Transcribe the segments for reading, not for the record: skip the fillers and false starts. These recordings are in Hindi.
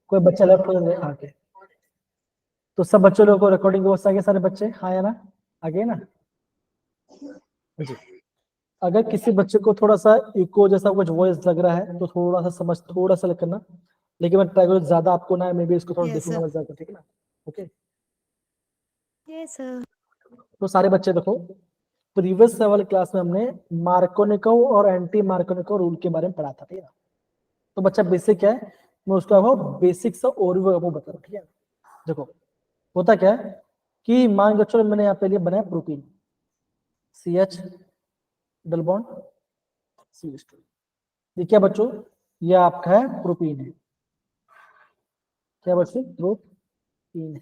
कोई बच्चा लेफ्ट हो जाए आके, तो सब बच्चों लोगों को रिकॉर्डिंग वो आगे सारे बच्चे, हाँ या ना, आगे ना जी। अगर किसी बच्चे को थोड़ा सा इको जैसा कुछ वॉइस लग रहा है तो थोड़ा सा समझ, थोड़ा सा करना, लेकिन मैं ट्राई करूँ ज्यादा आपको ना, मैं भी इसको थोड़ा Yes, देखूंगा sir. मजा, ठीक है ना, ओके। Yes, sir. तो सारे बच्चे देखो, प्रीवियस वाली क्लास में हमने मार्कोनिकोव और एंटी मार्कोनिकोव रूल के बारे में पढ़ा था, ठीक है ना। तो बच्चा बेसिक क्या है, मैं उसका बेसिक सा ओवरव्यू आपको बता रहा हूँ, ठीक है। देखो होता क्या है कि मान के चलो मैंने यहाँ पे लिए बनाया protein CH double bond CH2, ये क्या बच्चों, ये आपका है प्रोटीन है, क्या बच्चों, प्रोटीन है।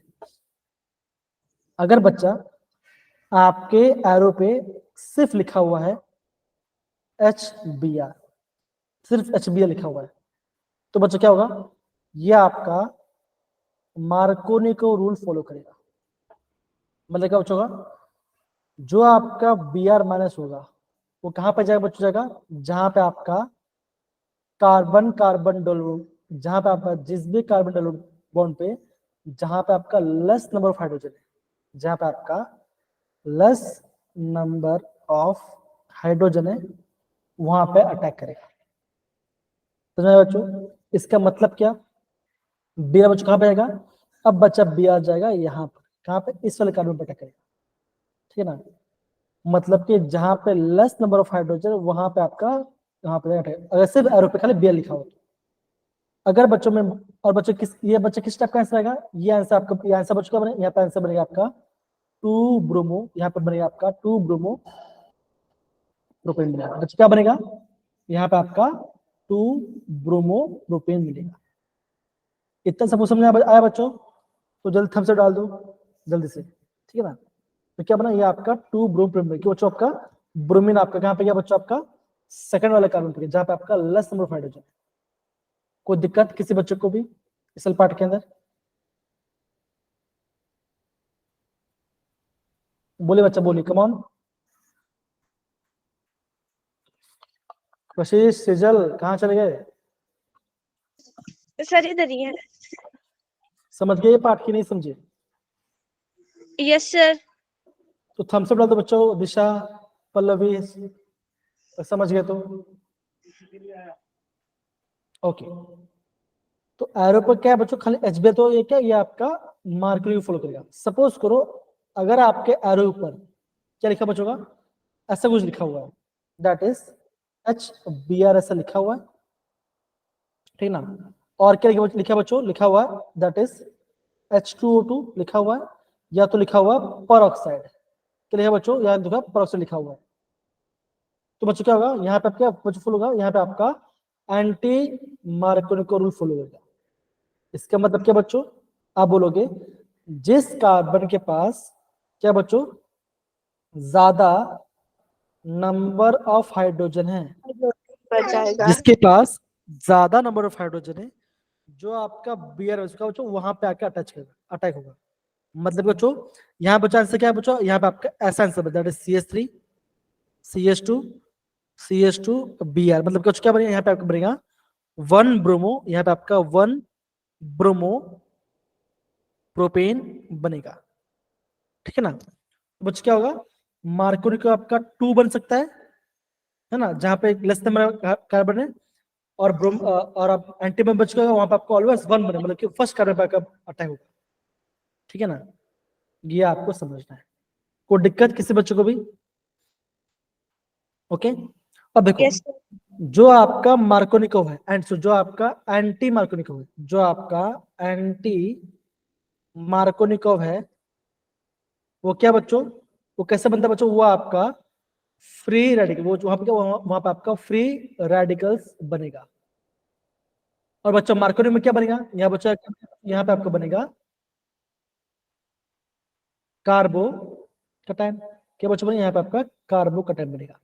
अगर बच्चा आपके एरो पे सिर्फ लिखा हुआ है HBr, सिर्फ HBr लिखा हुआ है, तो बच्चा क्या होगा, ये आपका मार्कोनिको रूल फॉलो करेगा। मतलब क्या बच्चों होगा, जो आपका Br माइनस होगा वो कहां पे जाएगा बच्चों, जाएगा जहां पे आपका कार्बन कार्बन डबल, जहां पे आपका जिस भी कार्बन डबल बॉन्ड पे जहां पे आपका लेस नंबर ऑफ हाइड्रोजन है, जहां पे आपका लेस नंबर ऑफ हाइड्रोजन है, वहां पे अटैक करेगा। समझ में आया बच्चों, इसका मतलब क्या, Br बच्चों कहां पे जाएगा, अब बच्चा Br जाएगा यहाँ पर, कहां पे, इस वाले कार्बन पे अटैक करेगा, ठीक है ना। मतलब कि जहां पे लेस नंबर ऑफ हाइड्रोजन वहां पे आपका, यहाँ पे अटैक, अगर सिर्फ एरो पे खाली Br लिखा हो तो। अगर बच्चों में, और बच्चों किस, ये बच्चा किस टाइप का आंसर आएगा, ये आंसर आपका, ये आंसर बच्चों का बनेगा, यहाँ पे आंसर बनेगा आपका 2 ब्रोमो, यहाँ पर बनेगा आपका 2 ब्रोमो प्रोपेन मिलेगा। बच्चा क्या बनेगा, यहाँ पे आपका 2 ब्रोमो प्रोपेन मिलेगा। इतना सब समझ में आया बच्चों, तो जल्दी थम्स अप डाल दो जल्दी से, ठीक है ना। तो क्या बना, ये आपका 2 ब्रोमो प्रोपेन, क्यों बच्चों आपका ब्रोमीन आपका कहाँ पे गया बच्चों, आपका सेकंड वाले कार्बन पे, जहाँ पे आपका लेस नंबर ऑफ हाइड्रोजन। कोई दिक्कत किसी बच्चे को भी इस पार्ट के अंदर, बोले बच्चा, बोलिए, कम ऑन। कशिश सिजल कहाँ चले गए, सर इधर ही है। समझ गए ये पार्ट की नहीं समझे, यस सर। तो थम्स अप डाल दो बच्चों, दिशा पल्लवी, समझ गए तो ओके। तो एरो पर क्या है बच्चों, खाली HBr, तो ये क्या, ये आपका मार्करी फॉलो करेगा। सपोज करो अगर आपके एरो ऊपर क्या लिखा बच्चों का, ऐसा कुछ लिखा हुआ है, दैट इज HBr ऐसा लिखा हुआ है, ठीक ना। और क्या लिखा बच्चों, लिखा हुआ है दैट इज H2O2 लिखा हुआ है, या तो लिखा हुआ है परऑक्साइड, क्या लिखा बच्चों, यहाँ देखो परऑक्साइड लिखा हुआ है। तो बच्चों क्या होगा, यहाँ पे क्या बच्चों फुल होगा, यहाँ पे आपका एंटी मार्कोनिको रूल फॉलो होगा। इसका मतलब क्या बच्चों, आप बोलोगे जिस कार्बन के पास क्या बच्चों ज्यादा नंबर ऑफ हाइड्रोजन है, बचाएगा। जिसके पास ज्यादा नंबर ऑफ हाइड्रोजन है, जो आपका Br है उसका बच्चों वहां पे आके अटैच करेगा, अटैक होगा। मतलब बच्चों यहाँ बच्चों आंसर क्या है बच्चों, यहाँ पे आपका ऐसा answer that is CH3 CH2 CH2 Br, मतलब कुछ क्या बनेगा, यहाँ पे आपका बनेगा 1 ब्रोमो, यहाँ पे आपका 1 ब्रोमो प्रोपेन बनेगा, ठीक है ना। बच्चों क्या होगा, मार्कोनिको आपका 2 बन सकता है ना, जहां पे लेस नंबर कार्बन है, और ब्रोम और आप एंटी में बच गया, वहां पे आपको ऑलवेज 1 बने, मतलब कि फर्स्ट कार्बन पे अटैक होगा, ठीक है ना। ये आपको समझना है, कोई दिक्कत किसी बच्चे को भी, ओके। अब देखो यस जो आपका मार्कोनिको है, एंड जो आपका एंटी मार्कोनिको है, जो आपका एंटी मार्कोनिकोव है, वो क्या बच्चों, वो कैसे बनता है बच्चों, वो आपका फ्री रेडिकल, वो वहां पे वहां पे आपका फ्री रेडिकल्स बनेगा। और बच्चों मार्कोनिक में क्या बनेगा, यहाँ बच्चा यहाँ पे आपको बनेगा कार्बो कटायन, क्या बच्चों बनेगा, यहाँ पे आपका कार्बो कटायन बनेगा,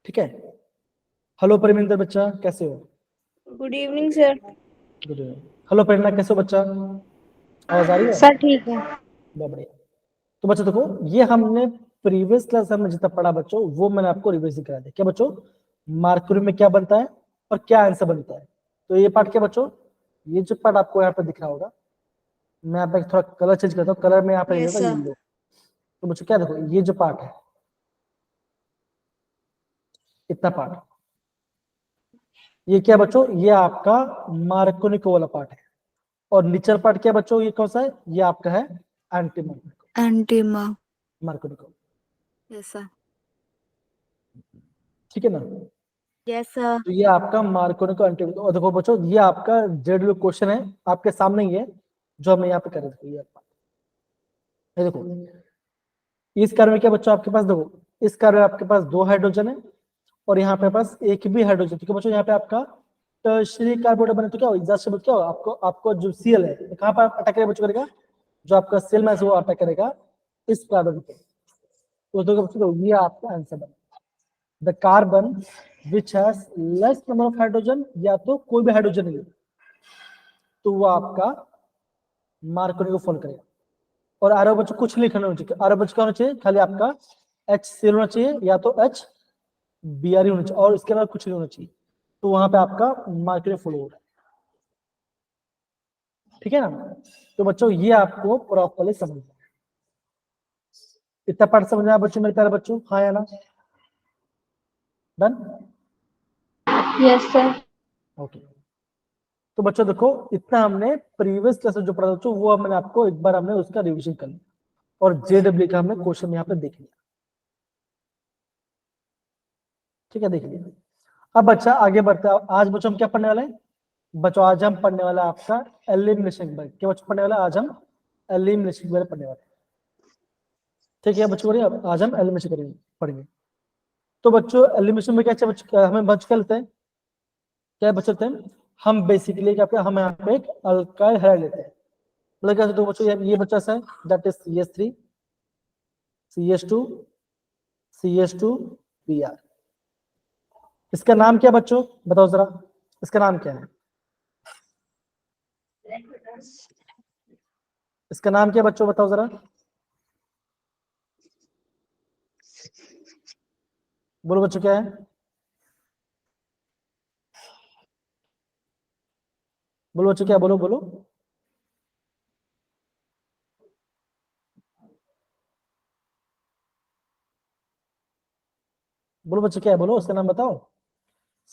ठीक है। हेलो परमिंदर बच्चा कैसे हो, good evening sir. Good. Hello Prerna कैसे हो बच्चा, आवाज आ रही है, सर ठीक है। बहुत बढ़िया। तो बच्चों देखो ये हमने प्रीवियस क्लास में जितना पढ़ा बच्चों वो मैंने आपको रिवीजन करा दिया, क्या बच्चों मार्कुरी में क्या बनता है और क्या आंसर बनता है। तो ये पार्ट क्या बच्चों, ये जो पार्ट आपको यहाँ पे दिख रहा होगा, मैं यहाँ पे थोड़ा कलर चेंज करता हूँ, कलर में यहाँ पे Yes, sir. येलो। तो बच्चों क्या देखो, ये जो पार्ट है, इतना पार्ट, ये क्या बच्चों, ये आपका मार्कोनिको वाला पार्ट है। और नीचल पार्ट क्या बच्चों, ये कौन सा है, ये आपका है anti Antima. Markovnikov. Yes, sir. ठीक है ना। Yes, sir. तो ये आपका मार्कोनिको एंटी। और देखो बच्चों, ये आपका जेड क्वेश्चन है, आपके सामने ही है, जो हमने यहाँ पे करे थे। ये देखो, इस कार्बन में क्या बच्चों आपके पास, देखो इस कार्बन में आपके पास 2 हाइड्रोजन है, और यहाँ पे पास एक भी हाइड्रोजन। ठीक है बच्चों, यहाँ पे आपका टर्शियरी कार्बोनेट बने, तो क्या हो, एग्जॉस्ट क्या हो, आपको जो सीएल है कहाँ पर अटैक करेगा बच्चों, करेगा जो आपका सेल में है वो अटैक करेगा इस कार्बन पे। तो देखो बच्चों, ये आपका आंसर बना, the carbon which has less number of hydrogen, या तो कोई भी हाइड्रोजन नहीं, तो वो आपका मार्कोनी को फॉलो करेगा। और आरो बच्चों कुछ लिखना होना चाहिए, आरो बच्चों क्या होना चाहिए, खाली आपका HCl होना चाहिए, या तो HBr होना चाहिए, और इसके अलावा कुछ नहीं होना चाहिए। तो वहां पे आपका मार्कोनी फॉलो हो रहा है। ठीक है ना। तो बच्चों ये आपको प्रॉपर्ली समझना, इतना पार्ट समझ में आया बच्चों, मेरे प्यारे बच्चों, हाँ या ना, डन। Yes, sir. ओके। तो बच्चों देखो, इतना हमने प्रीवियस क्लास में जो पढ़ा बच्चों, वो मैंने आपको एक बार हमने उसका रिवीजन कर लिया, और JW का हमने क्वेश्चन यहाँ पे देख लिया। ठीक है, देख लिया। अब बच्चा आगे बढ़ते हैं। आज बच्चों हम क्या पढ़ने वाले हैं बच्चों, आज हम पढ़ने वाला आपका एलिमिनेशन बाय, क्या बच्चों पढ़ने वाला, आज हम एलिमिनेशन बाय पढ़ने वाले। ठीक है बच्चों, बढ़िया, आज हम एलिमिनेशन करेंगे, पढ़ेंगे। तो बच्चों एलिमिनेशन में क्या बच्चों, हमें बच कर लेते हैं, क्या बच लेते हैं हम, बेसिकली क्या, हम यहाँ पे एक अल्काइल हैलाइड लेते हैं। मतलब क्या, तो बच्चों ये बच्चा सा है, that is CH3 CH2 CH2 Br। इसका नाम क्या बच्चों, बताओ जरा, इसका नाम क्या है, इसका नाम क्या बच्चों, बताओ जरा, बोलो बच्चों क्या है, बोलो बच्चों क्या, बोलो बोलो, बोलो बच्चों क्या है, बोलो उसका नाम बताओ।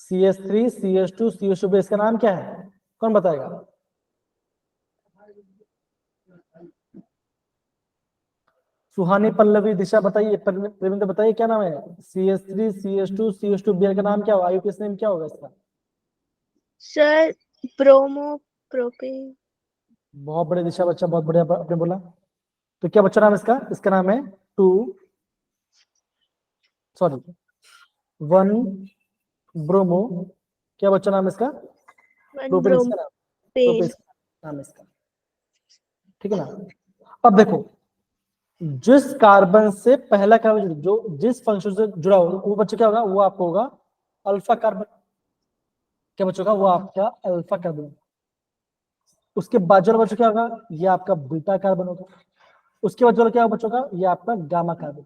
CH3 CH2 CH2 इसका नाम क्या है, कौन बताएगा। सुहानी पल्लवी दिशा बताइए, प्रवीण बताइए क्या नाम है। CH3 CH2 CH2 Br का नाम क्या होगा, आयुकेस नेम क्या होगा इसका। Sir, bromo propane. बहुत बड़े दिशा बच्चा, बहुत बढ़िया आपने बोला। तो क्या बच्चा नाम इसका, इसका नाम है 1 ब्रोमो, क्या बच्चा नाम इसका, One प्रोपेन इसका नाम, propane. प्रोपेन नाम इसका। ठीक है ना। अब देखो, जिस कार्बन से पहला कार्बन जो जिस फंक्शन से जुड़ा होगा, वो बच्चा क्या होगा, वो आपको होगा अल्फा कार्बन। क्या बच्चों का, वो आपका अल्फा कार्बन। उसके बाद जो बच्चों क्या होगा, ये आपका बीटा कार्बन होगा। उसके बाद जो क्या होगा बच्चों का, ये आपका गामा कार्बन।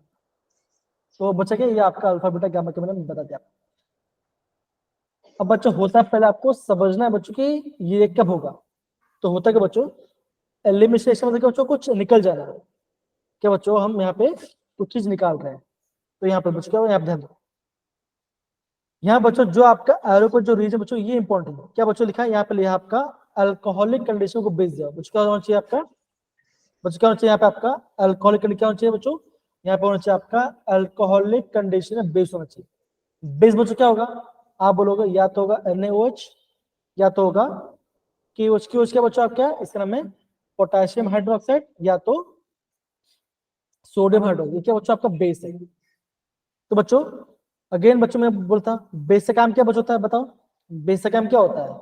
तो बच्चा क्या, ये आपका अल्फा बीटा गामा के मैंने बता दिया। अब बच्चों होता है, पहले आपको समझना है बच्चों कि ये कब होगा। तो होता है कि बच्चों एलिमिनेशन मतलब बच्चों कुछ निकल जाना है। क्या बच्चों, हम यहाँ पे कुछ चीज निकाल रहे हैं, तो यहाँ पे बच्चों क्या, यहाँ पे ध्यान दो। यहाँ बच्चों जो आपका एरो पर जो रीजन बच्चों, ये इंपॉर्टेंट है। क्या बच्चों लिखा है यहाँ पे, लिखा आपका अल्कोहलिक कंडीशन को बेस दिया। बच्चों क्या होना चाहिए आपका, बच्चों क्या होना चाहिए यहाँ पे आपका अल्कोहलिक कंडीशन, क्या होना चाहिए बच्चों, यहाँ पे होना चाहिए आपका अल्कोहलिक कंडीशन बेस होना चाहिए। बेस बच्चों क्या होगा, आप बोलोगे या तो होगा NaOH, या तो होगा KOH। KOH क्या बच्चों आपका, इसका नाम है पोटेशियम हाइड्रोक्साइड, या तो सोडियम हाइड्रोक्साइड। ये क्या बच्चों आपका बेस है। तो बच्चों अगेन बच्चों मैं बोलता, बेस का काम क्या बच्चों होता है, बताओ बेस का काम क्या होता है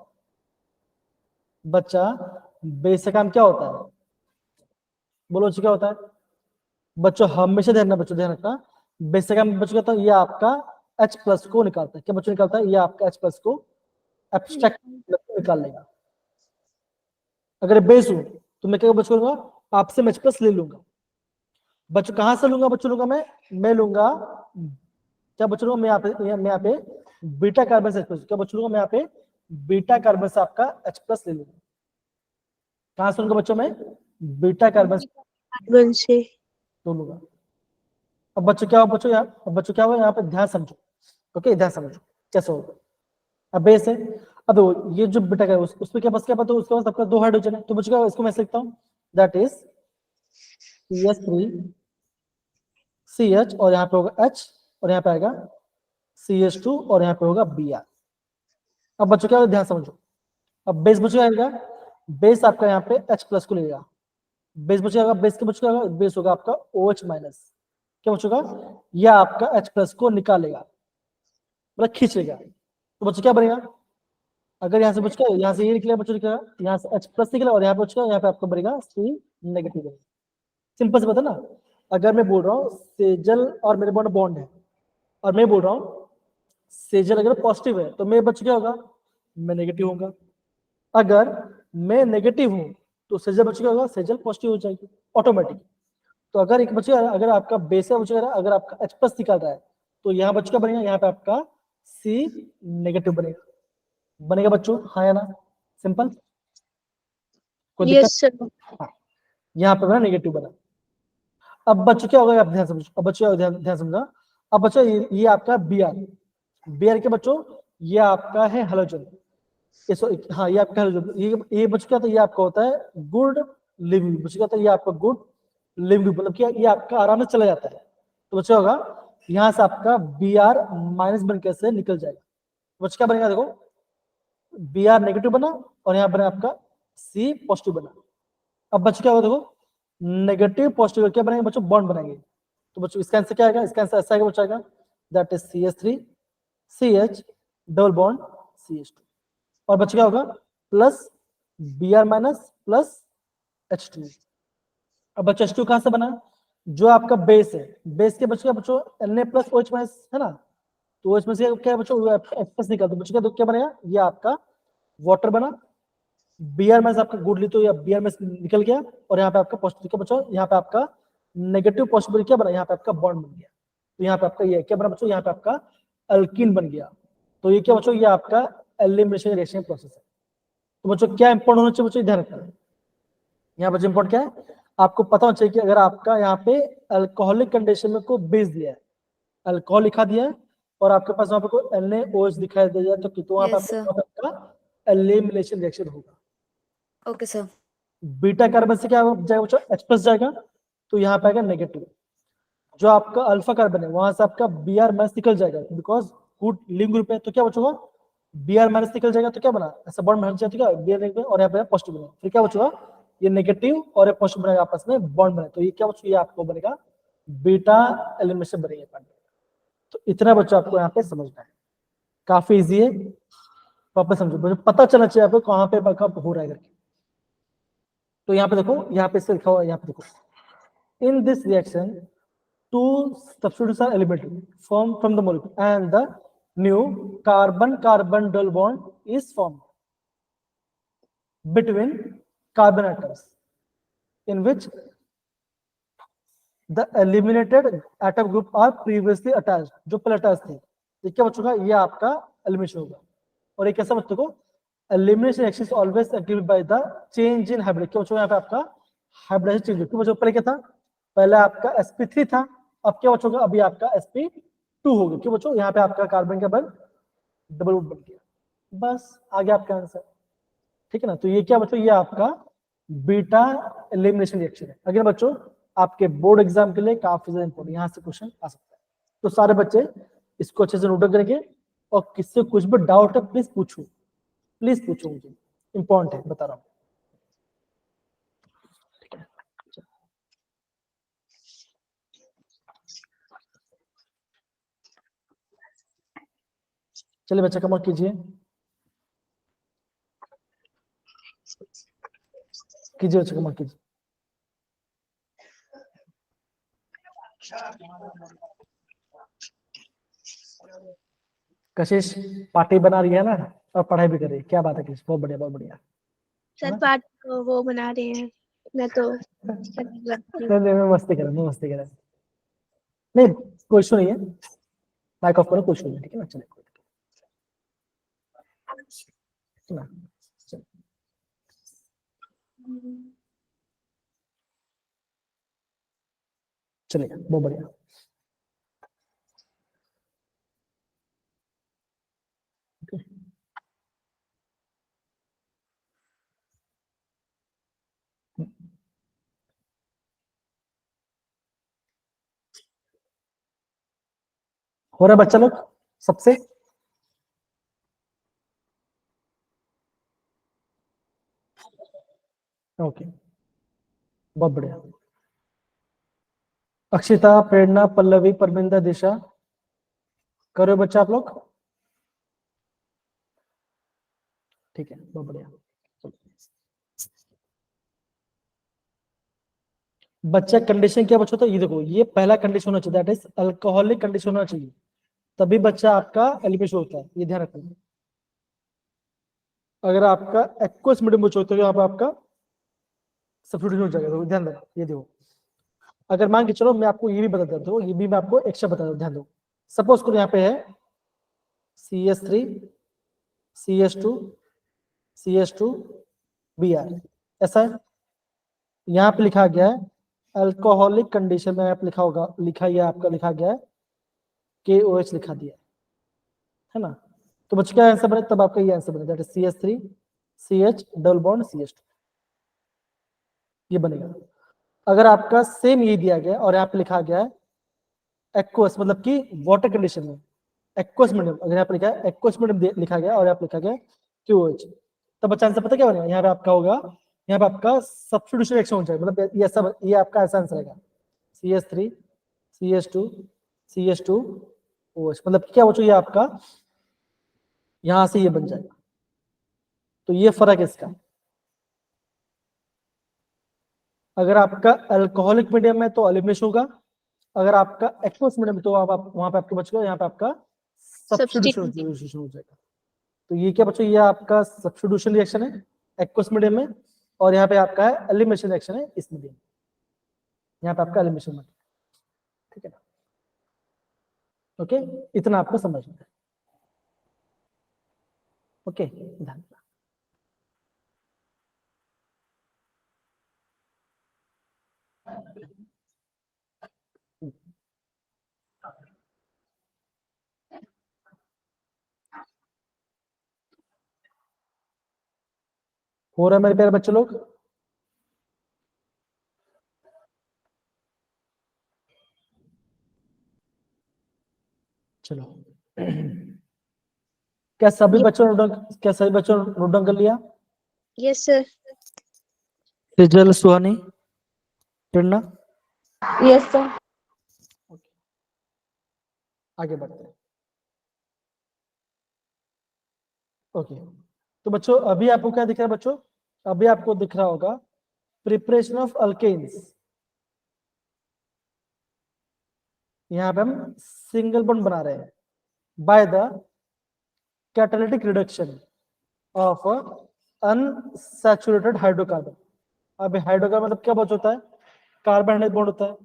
बच्चा, बेस का काम क्या होता है, बोलो बच्चों क्या होता है। बच्चों हमेशा ध्यान रखना, बच्चों ध्यान रखना, बेस का काम बच्चों कहता है, ये आपका H+ को निकालता है। क्या बच्चों निकालता है, ये आपका H+ को एब्स्ट्रैक्ट निकाल लेगा। अगर बेस हूं तो मैं क्या बच्चों करूंगा, आपसे मैं H+ ले लूंगा। बच्चों कहां से लूंगा, बच्चों लूंगा मैं लूंगा, क्या बच्चों लूंगा, मैं यहाँ पे बीटा कार्बन से, क्या बच्चों लूंगा, मैं यहाँ पे बीटा कार्बन से आपका H+ ले लूंगा। कहाँ से लूंगा बच्चों में, बीटा कार्बन कार्बन से। तो लूंगा। अब बच्चों क्या हुआ बच्चों, यहाँ अब बच्चों क्या हुआ यहाँ पे, ध्यान समझो, ओके ध्यान समझो कैसे होगा। अब बेस है, अब देखो ये जो बीटा का है उसमें क्या बस क्या पता है, उसके पास आपका 2 हाइड्रोजन है, तो बच्चों क्या, इसको मैं लिखता हूँ दैट इज CH3 CH और यहाँ पे होगा H और यहाँ पे आएगा CH2 और यहाँ पे होगा Br। अब बच्चों क्या ध्यान समझो, अब बेस बच्चों आएगा, बेस आपका यहाँ पे H प्लस को लेगा, बेस बचेगा, बेस के बचेगा, बेस होगा आपका OH माइनस, क्या बचेगा, यह आपका H प्लस को निकालेगा, मतलब खींच लेगा। तो बच्चों क्या बनेगा, अगर यहाँ से बचेगा, यहाँ से ये निकलेगा बच्चों, निकलेगा यहाँ से H प्लस निकला और यहाँ पे बचेगा, यहाँ पे आपको बनेगा C नेगेटिव बनेगा। सिंपल से पता ना, अगर मैं बोल रहा हूँ सेजल और मेरे बॉन्ड बॉन्ड है और मैं बोल रहा हूँ सेजल अगर पॉजिटिव है तो मैं बच क्या होगा, मैं नेगेटिव होगा। अगर मैं नेगेटिव हूं तो सेजल बच क्या होगा, सेजल पॉजिटिव हो जाएगी ऑटोमेटिक। तो अगर एक बचेगा, अगर आपका बेस है बचेगा, अगर आपका H प्लस निकल रहा है तो यहाँ बच क्या बनेगा, यहाँ पे आपका C नेगेटिव बनेगा, बनेगा बच्चों, हाँ या ना, सिंपल, कोई दिक्कत, यस सर। हाँ, यहाँ पे बना नेगेटिव बना। अब बच्चों क्या होगा, आप ध्यान समझो, अब बच्चों ध्यान समझा, अब बच्चों ये आपका Br के बच्चों ये आपका है हेलोजन, हाँ ये आपका हेलोजन, ये बच्चों क्या होता है, ये आपका होता है गुड लिविंग, बच्चों क्या होता है, ये आपका गुड लिविंग मतलब क्या, ये आपका आराम से चला जाता है। तो बच्चा होगा यहाँ से आपका Br माइनस बन कैसे निकल जाएगा, बच्चा क्या बनेगा, देखो Br नेगेटिव बना और यहाँ बना आपका C पॉजिटिव बना। अब बच्चों क्या होगा, देखो नेगेटिव पॉजिटिव क्या बनाएंगे बच्चों, बॉन्ड बनाएंगे। तो बच्चों इसका आंसर क्या आएगा, इसका आंसर ऐसा आएगा बच्चों, आएगा that is CH3 CH double bond CH2 और बच्चों क्या होगा plus Br minus plus H2। अब बच्चों H2 कहां से बना, जो आपका बेस है, बेस के बच्चों क्या बच्चों Na प्लस OH माइनस है ना, तो OH में से क्या है बच्चों H प्लस निकल, तो बच्चों क्या बनेगा, ये आपका वाटर बना, Br माइनस आपका गुड ली तो या Br माइनस निकल गया और यहाँ पे आपका पॉजिटिव क्या बच्चों, यहाँ पे आपका नेगेटिव पॉजिटिव क्या बना, यहाँ पे आपका बॉन्ड बन गया। तो यहाँ पे आपका ये क्या बना बच्चों, यहाँ पे आपका अल्कीन बन गया। तो ये क्या बच्चों, ये आपका एलिमिनेशन रिएक्शन प्रोसेस है। तो बच्चों क्या इंपॉर्टेंट होना चाहिए बच्चों, ध्यान रखना है यहाँ बच्चों इंपॉर्टेंट क्या है, आपको पता होना चाहिए कि अगर आपका यहाँ पे अल्कोहलिक कंडीशन में को बेस दिया है, अल्कोहल लिखा दिया है और आपके पास वहां पे कोई NaOH दिखाई दे जाए तो वहां Yes, sir. पे आपका एलिमिनेशन रिएक्शन होगा। Okay, sir. बीटा कार्बन से क्या जाएगा बच्चों, H प्लस जाएगा तो यहाँ पे आएगा नेगेटिव। जो आपका अल्फा कार्बन है वहां से आपका Br माइनस निकल जाएगा, बिकॉज गुड लिविंग ग्रुप है, तो क्या बचेगा Br माइनस निकल जाएगा, तो क्या बना ऐसा बॉन्ड बन जाएगा Br नेगेटिव और यहाँ पे पॉजिटिव बना, फिर क्या बचेगा ये नेगेटिव और ये पॉजिटिव बनेगा, आपस में बॉन्ड बने, तो ये क्या बच्चों, ये आपको बनेगा बीटा एलिमिनेशन बनेगा। तो इतना बच्चों आपको यहाँ पे समझना है, काफी इजी है, वापस समझो, मुझे पता चलना चाहिए आपको कहाँ पे कब हो रहा है करके। तो यहाँ पे देखो, यहाँ पे इससे लिखा हुआ है, यहाँ पे देखो in this reaction two substitutes are eliminated from the molecule and the new carbon-carbon double bond is formed between carbon atoms in which the eliminated atom group are previously attached, जो पहले attached थे। ये क्या बच्चों का, ये आपका elimination होगा। और ये कैसा बच्चों को, elimination reaction is always activated by the change in hybrid, क्या बच्चों यहाँ पे आपका hybridization change होगा। बच्चों पहले क्या था, पहले आपका sp3 था, अब क्या बच्चों का, अभी आपका sp2 हो गया, क्यों बच्चों यहाँ पे आपका कार्बन का बल डबल बन गया, बस आ गया आपका आंसर, ठीक है ना। तो ये क्या बच्चों, ये आपका बीटा एलिमिनेशन रिएक्शन है। अगर बच्चों आपके बोर्ड एग्जाम के लिए काफी ज्यादा इंपॉर्टेंट, यहाँ से क्वेश्चन आ सकता है, तो सारे बच्चे इसको अच्छे से नोट करेंगे और किससे कुछ भी डाउट है प्लीज पूछो, प्लीज पूछो, मुझे इंपॉर्टेंट है बता रहा हूँ। चलिए बच्चा कम कीजिए, कीजिए बच्चा कम कीजिए। कशिश पार्टी बना रही है ना और पढ़ाई भी कर रही है, क्या बात है कशिश, बहुत बढ़िया बहुत बढ़िया। सर पार्ट वो बना रहे हैं, मैं तो मैं मस्ती कर रहा हूँ, मस्ती कर रहा हूँ, नहीं कोई इशू नहीं है, माइक ऑफ करो, कोई इशू नहीं, ठीक है ना। चलिए चलिए बहुत बढ़िया। Okay. हो रहा है बच्चा लोग सबसे? ओके बहुत बढ़िया। अक्षिता, प्रेरणा, पल्लवी, परमिंदा, दिशा, करो बच्चा आप लोग। ठीक है बहुत बढ़िया। बच्चा कंडीशन क्या बच्चों? तो ये देखो, ये पहला कंडीशन होना चाहिए, दैट इज अल्कोहलिक कंडीशन होना चाहिए, तभी बच्चा आपका एलिमिनेशन होता है, ये ध्यान रखना। अगर आपका एक्वस मीडियम बच्चा होता है, यहाँ पे आपका सब्स्टिट्यूशन हो जाएगा, तो ध्यान दो ये देखो। अगर मान के चलो मैं आपको ये भी बता देता हूँ, ये भी मैं आपको एक्स्ट्रा बता दूँ, ध्यान दो। सपोज करो यहाँ पे है CS3 CS2 CS2 Br, ऐसा है। यहाँ पे लिखा गया है अल्कोहलिक कंडीशन में, आप लिखा होगा, लिखा ये आपका लिखा गया है KOH लिखा दिया है ना। तो बच्चों क्या आंसर बने? तब आपका ये आंसर बने, that is CS3 CH double bond CH2, ये बनेगा। अगर आपका सेम ये दिया गया और यहाँ पे लिखा गया है एक्वस, मतलब कि वाटर कंडीशन में एक्वस मीडियम, अगर यहाँ पे लिखा है एक्वस मीडियम लिखा गया और यहाँ पे लिखा गया QOH, तब बच्चा आंसर पता क्या बनेगा? यहाँ पे आपका होगा, यहाँ पे आपका सब्स्टिट्यूशन रिएक्शन हो जाएगा, मतलब ये सब, ये आपका ऐसा आंसर रहेगा CS3 CS2 CS2 OH, मतलब क्या बच्चों ये आपका यहां से ये बन जाएगा। तो ये फर्क है इसका। अगर आपका अल्कोहलिक मीडियम है तो एलिमिनेशन होगा, अगर आपका एक्वस मीडियम है तो आप वहां पे आपके बचेगा, यहाँ पे आपका सब्स्टिट्यूशन हो जाएगा। तो ये क्या बच्चों? ये आपका सब्स्टिट्यूशन रिएक्शन है एक्वस मीडियम में, और यहाँ पे आपका है एलिमिनेशन रिएक्शन है इस मीडियम, यहाँ पे आपका एलिमिनेशन में, ठीक है ना। ओके, इतना आपको समझना है। ओके ध्यान। हो रहा है मेरे प्यारे बच्चे लोग? चलो क्या सभी बच्चों ने क्या सभी बच्चों ने नोट डाउन कर लिया? Yes, sir. सेजल, सुहानी, प्रेरणा, Yes, sir. आगे बढ़ते हैं। ओके तो बच्चों अभी आपको क्या दिख रहा है बच्चों? अभी आपको दिख रहा होगा प्रिपरेशन ऑफ अल्केन्स। यहाँ पे हम सिंगल बॉन्ड बना रहे हैं by the catalytic reduction of unsaturated hydrocarbon. अब हाइड्रोकार्बन मतलब क्या बच्चों होता है? कार्बन बॉन्ड होता है।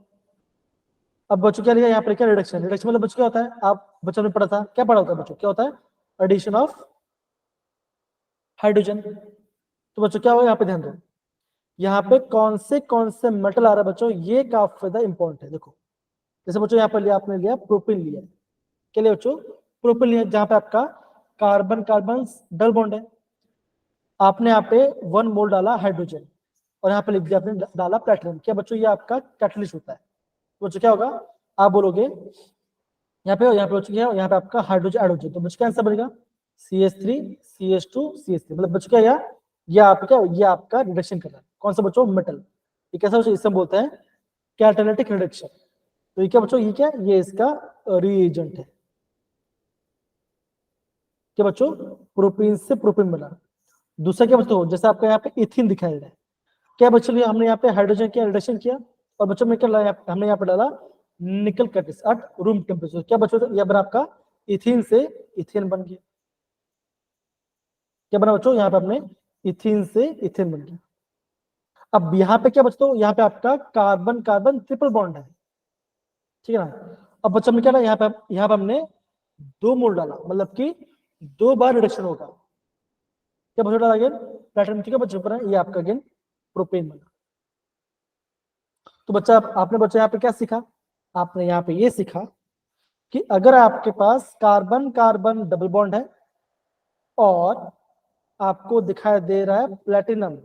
अब बच्चों क्या लिखा यहाँ पर? क्या रिडक्शन? रिडक्शन मतलब बच्चों क्या होता है? आप बच्चों ने पढ़ा था, क्या पढ़ा होता है बच्चों? क्या होता है? Addition of hydrogen. तो बच्चों क्या होगा यहाँ पे? ध्यान दो, यहाँ पे कौन से मेटल आ रहा है बच्चों, ये काफी ज्यादा इंपॉर्टेंट है। देखो जैसे बच्चों यहाँ पर लिया, आपने लिया प्रोपिन लिया, क्या लिया बच्चों? प्रोपिन लिया, जहां पे आपका कार्बन कार्बन डबल बॉन्ड है। आपने यहाँ पे 1 मोल डाला हाइड्रोजन और यहाँ पे लिख दिया आपने डाला प्लेटिनम। क्या बच्चों? ये आपका कैटलिस्ट होता है। तो बच्चों क्या होगा? आप बोलोगे यहाँ पे बच्चों क्या है? यहाँ पे आपका हाइड्रोजन ऐड हो जाए, तो बच्चों क्या आंसर बनेगा? CH3 CH2 CH3, मतलब बच्चों क्या? ये आपका, ये आपका रिडक्शन कर रहा है। कौन सा बच्चों? मेटल। ये कैसा बच्चों? इससे बोलते हैं कैटालिटिक रिडक्शन। तो ये क्या बच्चों? ये क्या? ये इसका रिएजेंट है। क्या बच्चों? प्रोपीन से प्रोपीन बना। दूसरा क्या बच्चों? जैसे आपका यहाँ पे इथिन दिखाया गया है, क्या बच्चों? हमने यहाँ पे हाइड्रोजन किया, रिडक्शन किया, और बच्चों में क्या हमने यहाँ पे डाला निकल कैटालिस्ट एट रूम टेम्परेचर। क्या बच्चों? ये बना आपका इथिन से इथेन बन गया। क्या बना बच्चों? यहाँ पे अपने इथिन से इथेन बन गया। अब यहाँ पे क्या बच्चों? यहाँ पे आपका कार्बन कार्बन ट्रिपल बॉन्ड है, ठीक है ना। अब बच्चों में क्या ना, यहाँ पे हमने 2 मोल डाला, मतलब कि 2 बार रिडक्शन होगा। क्या बच्चों डाला? अगेन प्लेटिनम, ठीक है बच्चों पर, ये आपका अगेन प्रोपेन बना। तो बच्चा आपने बच्चा यहाँ पे क्या सीखा, आपने यहाँ पे ये सीखा कि अगर आपके पास कार्बन कार्बन डबल बॉन्ड है और आपको दिखाई दे रहा है प्लेटिनम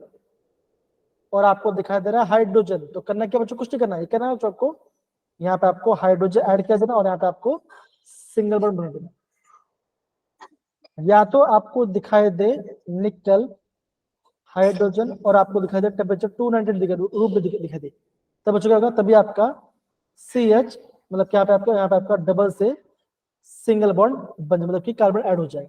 और आपको दिखाई दे रहा है हाइड्रोजन, तो करना क्या बच्चों, कुछ नहीं करना, ये करना है बच्चों आपको, यहाँ पे आपको हाइड्रोजन ऐड किया देना और यहाँ पे आपको सिंगल बॉन्ड बना देना। या तो आपको दिखाई दे निकल हाइड्रोजन और आपको दिखाई दे टेम्परेचर 290 रूप में दिखाई दे, तब बच्चों क्या होगा, तभी आपका CH मतलब क्या पे आपका यहाँ पे आपका डबल से सिंगल बॉन्ड बन, मतलब कि कार्बन ऐड हो जाएगा।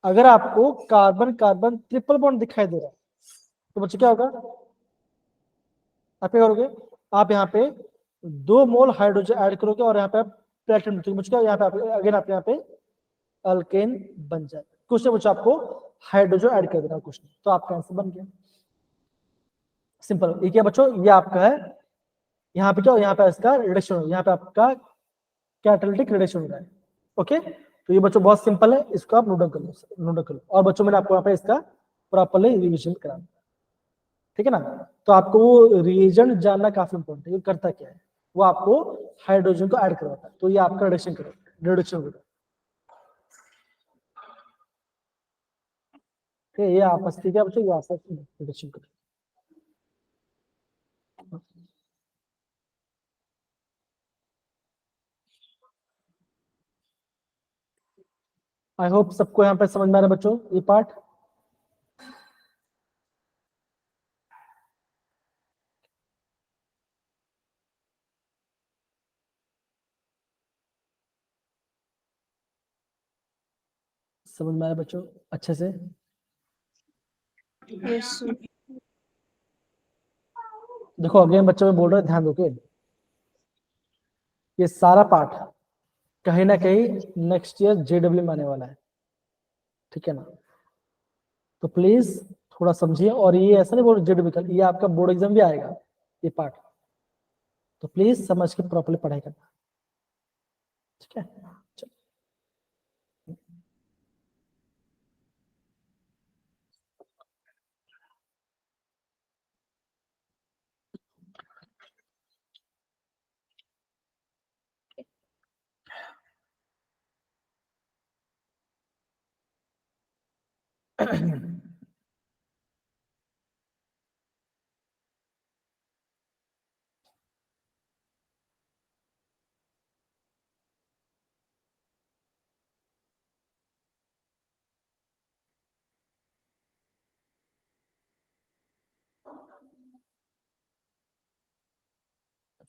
अगर आपको कार्बन कार्बन ट्रिपल बॉन्ड दिखाई दे रहा है तो बच्चों क्या होगा, आप क्या करोगे, आप यहाँ पे 2 मोल हाइड्रोजन ऐड करोगे और यहाँ पे आप प्लेटिनम लिखोगे, बच्चों यहाँ पे आप अगेन आप यहाँ पे अल्केन बन जाए। कुछ ना कुछ आपको हाइड्रोजन ऐड कर देना, कुछ नहीं, तो आपका आंसर बन गया। सिंपल, ये क्या बच्चों, ये आपका है, यहाँ पे क्या, यहाँ पे इसका रिडक्शन हो, यहाँ पे आपका कैटालिटिक रिडक्शन हो रहा है। ओके, तो ये बच्चों बहुत सिंपल है, इसको आप नोट डाउन कर लो, नोट डाउन कर लो। और बच्चों मैंने आपको यहाँ पे इसका प्रॉपरली रिविजन करा, ठीक है ना। तो आपको वो रिएजेंट जानना काफी इंपॉर्टेंट है, ये करता क्या है, वो आपको हाइड्रोजन को ऐड करवाता है, तो ये आपका रिडक्शन करेगा, रिडक्शन होगा। ठीक है, ये आपस ठीक है बच्चों, ये आपस रिडक्शन करेगा। आई होप सबको यहाँ पे समझ में आ रहा है बच्चों ये पार्ट। समझ में आया बच्चों अच्छे से। Yes, sir. देखो अगेन बच्चों में बोल रहे हैं, ध्यान दो के ये सारा पार्ट कहीं ना कहीं नेक्स्ट ईयर JW में आने वाला है, ठीक है ना। तो प्लीज थोड़ा समझिए, और ये ऐसा नहीं बोल JW का, ये आपका बोर्ड एग्जाम भी आएगा ये पार्ट, तो प्लीज समझ के प्रॉपर्ली पढ़ाई करना, ठीक है। चलो।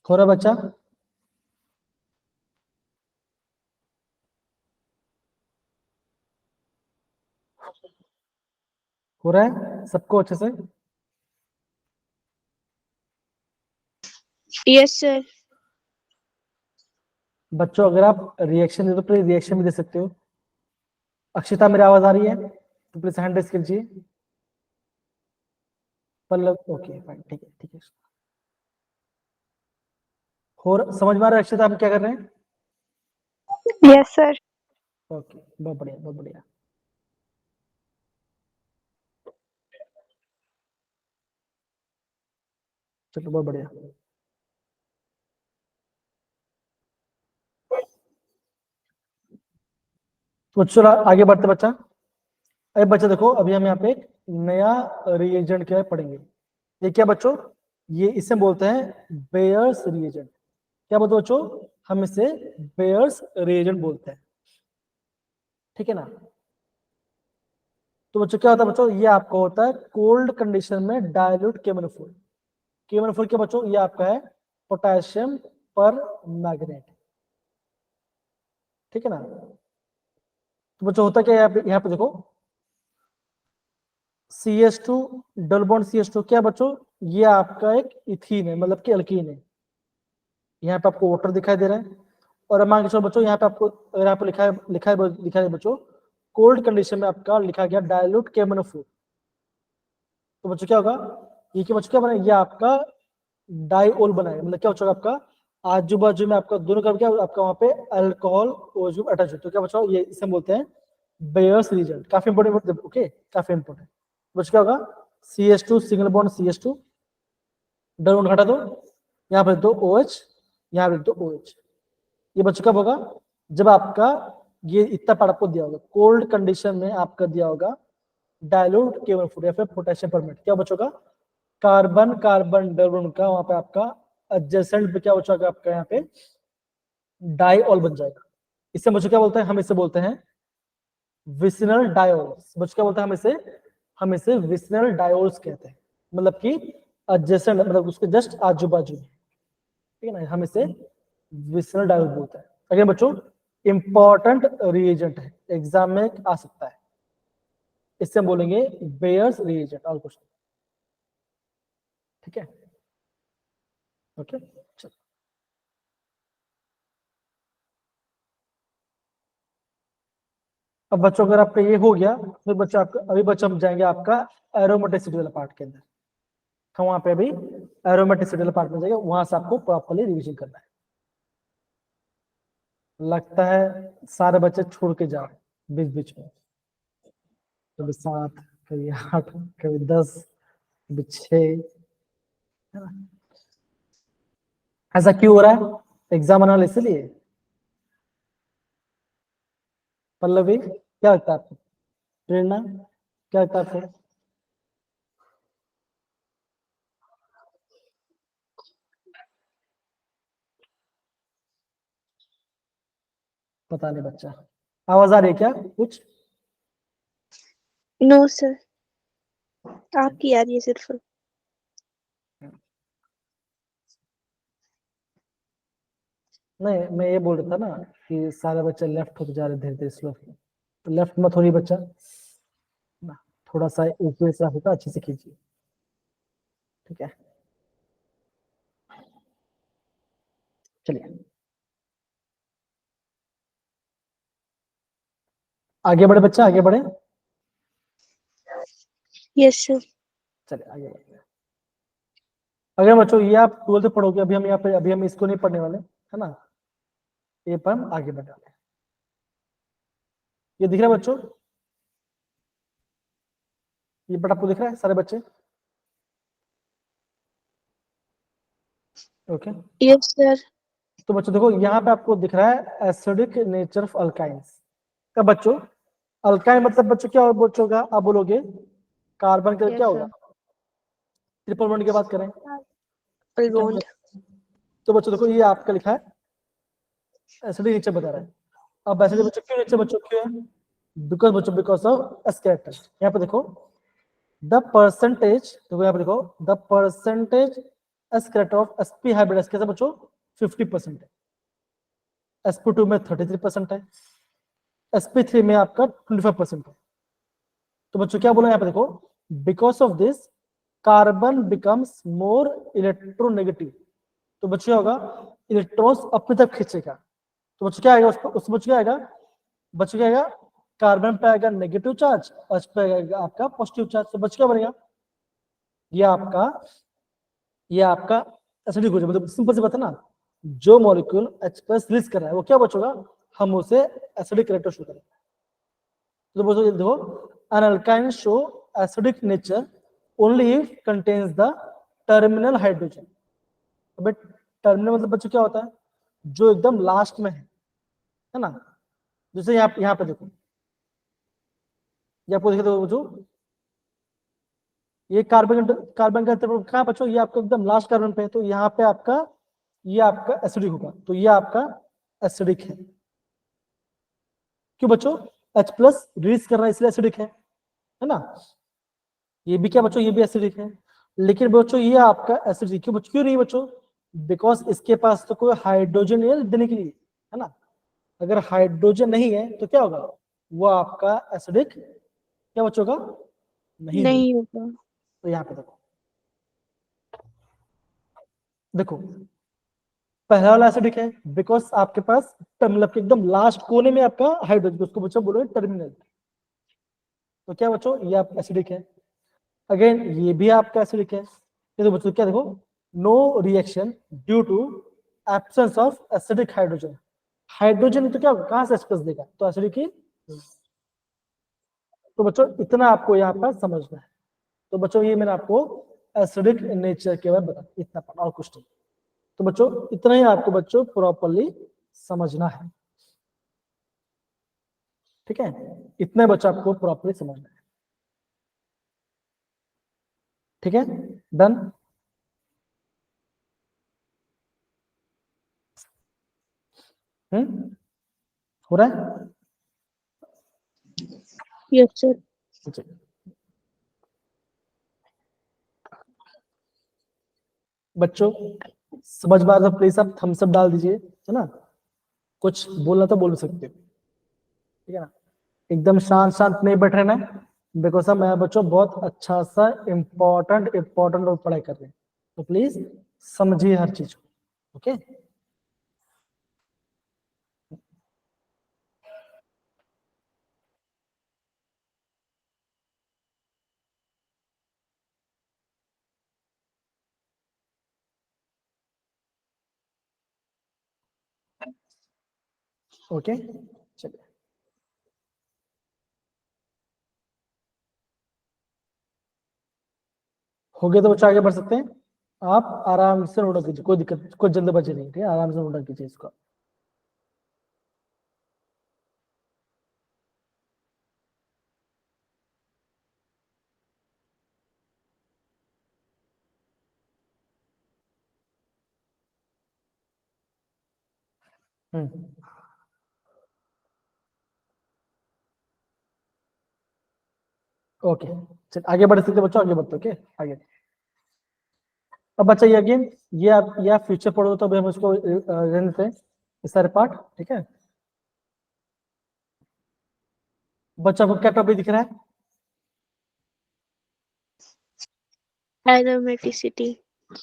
हो रहा बच्चा, हो रहा है सबको अच्छे से। Yes, sir. बच्चों अगर आप रिएक्शन दे तो प्लीज रिएक्शन भी दे सकते हो। अक्षिता मेरी आवाज आ रही है तो प्लीज हैंड रेस कीजिए। पल्लव ओके फाइन, ठीक है ठीक है। और समझ में आ रहा है अक्षिता आप क्या कर रहे हैं? Yes, sir. ओके, बहुत बढ़िया बहुत बढ़िया। चलो बहुत बढ़िया। तो चलो आगे बढ़ते बच्चा। अरे बच्चा देखो अभी हम यहाँ पे एक नया रिएजेंट क्या है पढ़ेंगे। ये क्या बच्चों, ये इसे बोलते हैं बेयर्स रिएजेंट। क्या बोलते हैं बच्चों, हम इसे बेयर्स रिएजेंट बोलते हैं, ठीक है ना। तो बच्चों क्या होता है बच्चों, ये आपका होता है कोल्ड कंडीशन में डायल्यूट KMnO4। KMnO4 क्या बच्चों, ये आपका है पोटेशियम पर मैग्नेट, ठीक है ना। तो बच्चों होता क्या है यहाँ पे देखो CH2 डबल बॉन्ड CH2 क्या बच्चों, ये आपका एक इथीन है, मतलब कि अल्कीन है। यहाँ पे आपको वाटर दिखाई दे रहा है, और अब मान के चलो बच्चों यहाँ पे आपको अगर यहाँ पे लिखा है बच्चों कोल्ड कंडीशन में आपका लिखा गया डायल्यूट KMnO4, तो बच्चों क्या होगा, ये क्या बच्चों क्या बना, ये आपका डाइओल बनाएगा, मतलब क्या बच्चों आपका आजू बाजू में आपका दोनों का क्या आपका वहां पे अल्कोहल ओजूम अटैच होता है, तो क्या बच्चों ये इसे बोलते हैं बेयर्स रिएजेंट। काफी इंपोर्टेंट, ओके काफी इंपोर्टेंट। बच्चों क्या होगा, CH2 single bond CH2, double bond हटा दो, यहाँ पर दो OH, यहाँ पर दो OH। ये बच्चों कब होगा? जब आपका ये इतना पार्ट आपको दिया होगा, कोल्ड कंडीशन में आपका दिया होगा डायल्यूट K1 या फिर पोटेशियम परमेट। क्या बच्चों का? कार्बन कार्बन डबल बॉन्ड का वहां पे आपका एडजेसेंट पे क्या बचेगा आपका यहाँ पे डाइऑल बन जाएगा। इससे बच्चों क्या बोलते हैं? हम इसे बोलते हैं विसिनल डायोल्स। बच्चों क्या बोलते हैं? हम इसे विसिनल डायोल्स कहते हैं, मतलब कि एडजेसेंट, मतलब उसके जस्ट आजू बाजू, ठीक है ना, हम इसे विसिनल डायोल बोलते हैं। अगेन बच्चों इंपॉर्टेंट रिएजेंट है, एग्जाम में आ सकता है, इससे हम बोलेंगे बेयर्स रिएजेंट और कुछ, ठीक है? ओके चलो, अब बच्चों अगर आपका ये हो गया, फिर बच्चों आपका अभी बच्चों हम जाएंगे आपका एरोमेटिसिटी वाला पार्ट के अंदर। हम वहां पे अभी एरोमेटिसिटी वाला पार्ट में जाएंगे, वहां से आपको प्रॉपर्ली रिवीजन करना है। लगता है सारे बच्चे छोड़ के जा रहे हैं बीच बीच में, कभी 7, कभी 8, कभी 10, कभी 6, है ना? ऐसा क्यों हो रहा है? एग्जाम आने वाला इसलिए? पल्लवी क्या लगता है आपको? प्रेरणा क्या लगता है आपको? पता नहीं बच्चा, आवाज आ रही है क्या कुछ? नो सर, आपकी आ रही है सिर्फ। नहीं, मैं ये बोल रहा था ना कि सारे बच्चे लेफ्ट होते जा रहे धीरे धीरे स्लो, तो लेफ्ट मत होनी बच्चा ना, थोड़ा सा ऊपर से होता अच्छे से खींचिए, ठीक है? चलिए आगे बढ़े बच्चा, आगे बढ़े। Yes sir. चलिए आगे बढ़े। अगर बच्चों ये आप 12th पढ़ोगे, अभी हम यहाँ पे अभी हम इसको नहीं पढ़ने वाले, है ना? ये पर हम आगे बढ़ने वाले। ये दिख रहा है बच्चों? ये बट आपको दिख रहा है सारे बच्चे? Okay yes sir. तो बच्चों देखो यहाँ पे आपको दिख रहा है एसिडिक नेचर ऑफ अल्काइंस का। बच्चों अल्काइन मतलब बच्चों क्या बच्चों का आप बोलोगे? कार्बन का क्या होगा? ट्रिपल बॉन्ड की बात करें ट्रिपल बॉन्ड। तो बच्चों देखो ये आपका लिखा है एसिडिक नेचर बता रहा है। अब एसिडिक बच्चों क्यों नेचर बच्चों क्यों है? Because of S character. यहाँ पे देखो द परसेंटेज, देखो यहाँ पे देखो the percentage S character of sp hybrid S कैसे बच्चों 50% है, sp2 में 33% है, sp3 में आपका 25% है। तो बच्चों क्या बोला यहाँ पे देखो because of this carbon becomes more electronegative. तो बच्चों क्या होगा? इलेक्ट्रॉन्स अपनी तरफ खींचेगा। तो बच्चों क्या आएगा? उस बच्चों क्या आएगा? बच्चों क्या आएगा? कार्बन पे आएगा नेगेटिव चार्ज और इस पे आएगा आपका पॉजिटिव चार्ज। तो बच्चों क्या बनेगा? ये आपका एसिडिक हो जाएगा। मतलब सिंपल सी बात है ना, जो मॉलिक्यूल H+ रिलीज कर रहा है वो क्या बचोगा? हम उसे एसिडिक कैरेक्टर शो करेंगे। तो बोलो देखो an alkyne show acidic nature only if contains the terminal hydrogen। अबे टर्मिनल मतलब बच्चों क्या होता है? जो एकदम लास्ट में है ना? जैसे यहाँ पे देखो, ये आपको देखे तो जो ये कार्बन का कहाँ बच्चों? ये आपका एकदम लास्ट कार्बन पे है, तो यहाँ पे आपका ये आपका एसिडिक होगा। तो ये आपका एसिडिक है। क्यों बच्चों? H+ रिलीज कर रहा है इसलिए एसिडिक है ना? ये भी क्या बच्चों? ये भी एसिडिक है। लेकिन बच्चों ये आपका एसिडिक क्यों बच्चों? क्यों नहीं बच्चों? बिकॉज इसके पास तो कोई हाइड्रोजन नहीं है देने के लिए, है ना? अगर हाइड्रोजन नहीं है तो क्या होगा? वो आपका एसिडिक क्या बच्चों का नहीं होगा। नहीं होगा। तो यहाँ पे देखो, देखो पहला वाला एसिडिक है बिकॉज आपके पास मतलब कि एकदम लास्ट कोने में आपका हाइड्रोजन, उसको बच्चों बोलोगे टर्मिनल। तो क्या बच्चों? ये आपका एसिडिक है। अगेन ये भी आपका एसिडिक है। ये तो बच्चों क्या देखो no reaction due to absence of acidic hydrogen. Hydrogen तो क्या होगा? कहां से H+ देगा? तो एसिडिक ही। तो बच्चों इतना आपको यहाँ पर समझना है। तो बच्चों ये मैंने आपको एसिडिक नेचर के बारे में बता इतना पढ़ा और कुछ नहीं। तो बच्चों इतना ही आपको बच्चों प्रॉपरली समझना है, ठीक है, इतने बच्चों आपको प्रॉपरली समझना है, ठीक है, डन। हो रहा है? Yes, sir. चलिए। बच्चों समझ में आ रहा तो प्लीज आप थम्स अप डाल दीजिए, है ना, कुछ बोलना तो बोल सकते हो, ठीक है ना, एकदम शांत शांत नहीं बैठ रहे ना, बिकॉज मैं बच्चों बहुत अच्छा सा इम्पोर्टेंट लोग पढ़ाई कर रहे हैं, तो प्लीज समझिए हर चीज को, ओके। ओके चलिए, हो गया तो बच्चों आगे बढ़ सकते हैं। आप आराम से नोट कीजिए, कोई दिक्कत, कोई जल्दबाजी नहीं, ठीक है, आराम से नोट कीजिए इसको। ओके चल आगे बढ़ सकते हैं बच्चों, आगे बढ़ते, ओके आगे। अब बच्चा ये अगेन ये आप फ्यूचर पढ़ो तो अभी हम इसको रहने देते हैं, ये सारे पार्ट, ठीक है। बच्चा को क्या टॉपिक दिख रहा है? Aromaticity.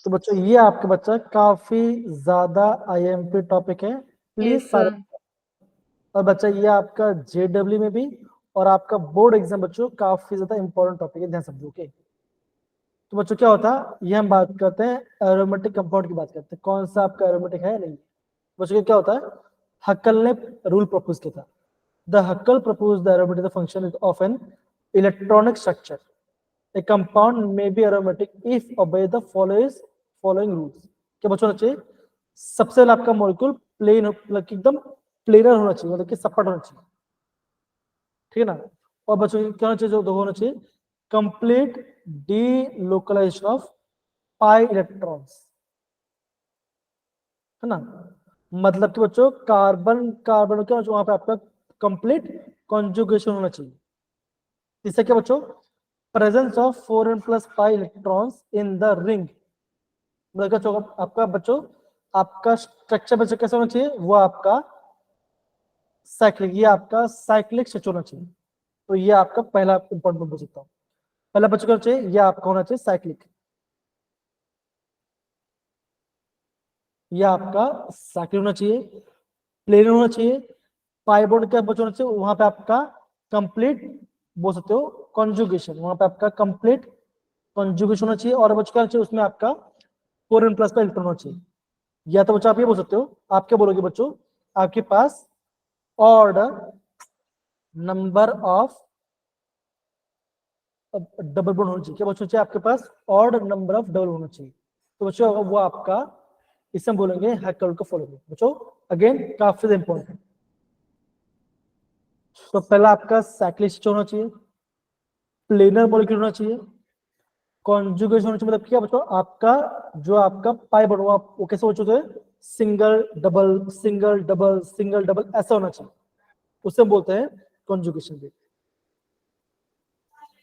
तो बच्चों ये आपके बच्चा काफी ज्यादा आईएमपी टॉपिक है, प्लीज सारे। और बच्चा ये आपका जेडब्ल्यू में भी और आपका बोर्ड एग्जाम बच्चों काफी ज्यादा इंपॉर्टेंट टॉपिक है, ध्यान समझो, ओके। तो बच्चों क्या होता है, ये हम बात करते हैं एरोमेटिक कंपाउंड की बात करते हैं, कौन सा आपका एरोमेटिक है नहीं। बच्चों क्या होता है, हक्कल ने रूल प्रपोज किया था, the हक्कल propose the aromatic function of an electronic structure, a compound may be aromatic if obey the following rules। क्या बच्चों होना चाहिए, सबसे पहले आपका मॉलिक्यूल प्लेन मतलब कि एकदम प्लेनर होना चाहिए, मतलब कि सपाट होना चाहिए, ठीक है ना। और बच्चों क्या होना चाहिए, जो दो होना चाहिए, complete delocalization of pi electrons, है ना, मतलब कि बच्चों कार्बन कार्बन क्या वहां पे आपका कंप्लीट कॉन्जुगेशन होना चाहिए। इससे क्या बच्चों, presence of 4n+ pi electrons in the ring, मतलब आपका बच्चों आपका स्ट्रक्चर बच्चों कैसा होना चाहिए, वो आपका साइक्लिक, ये आपका साइक्लिक स्ट्रक्चर होना चाहिए। तो ये आपका पहला इंपॉर्टेंट बोल सकता हूँ, पहला बच्चों क्या चाहिए, ये आपका होना चाहिए साइक्लिक, ये आपका साइक्लिक होना चाहिए, प्लेन होना चाहिए, पाई बॉन्ड क्या बच्चों होना चाहिए, वहां पे आपका कंप्लीट बोल सकते हो कॉन्जुगेशन, वहां पे आपका कंप्लीट कॉन्जुगेशन होना चाहिए, और बच्चों क्या चाहिए उसमें आपका 4n+ का इलेक्ट्रॉन होना चाहिए। या तो बच्चों आप ये बोल सकते हो, आप क्या बोलोगे बच्चों, आपके पास order number of double bond होना चाहिए, क्या बच्चों चाहिए आपके पास ऑड नंबर ऑफ डबल होना चाहिए। तो बच्चों वो आपका इसे हम बोलेंगे हैकल को फॉलो बच्चों, अगेन काफी इंपॉर्टेंट। तो पहला आपका साइक्लिक होना चाहिए, प्लेनर मॉलिक्यूल होना चाहिए, कॉन्जुगेशन होना चाहिए, मतलब क्या बच्चों आपका जो आपका पाई बॉन्ड वो कैसे हो चुके हैं, single double single double single double ऐसा होना चाहिए, उसे हम बोलते हैं कॉन्जुगेशन भी।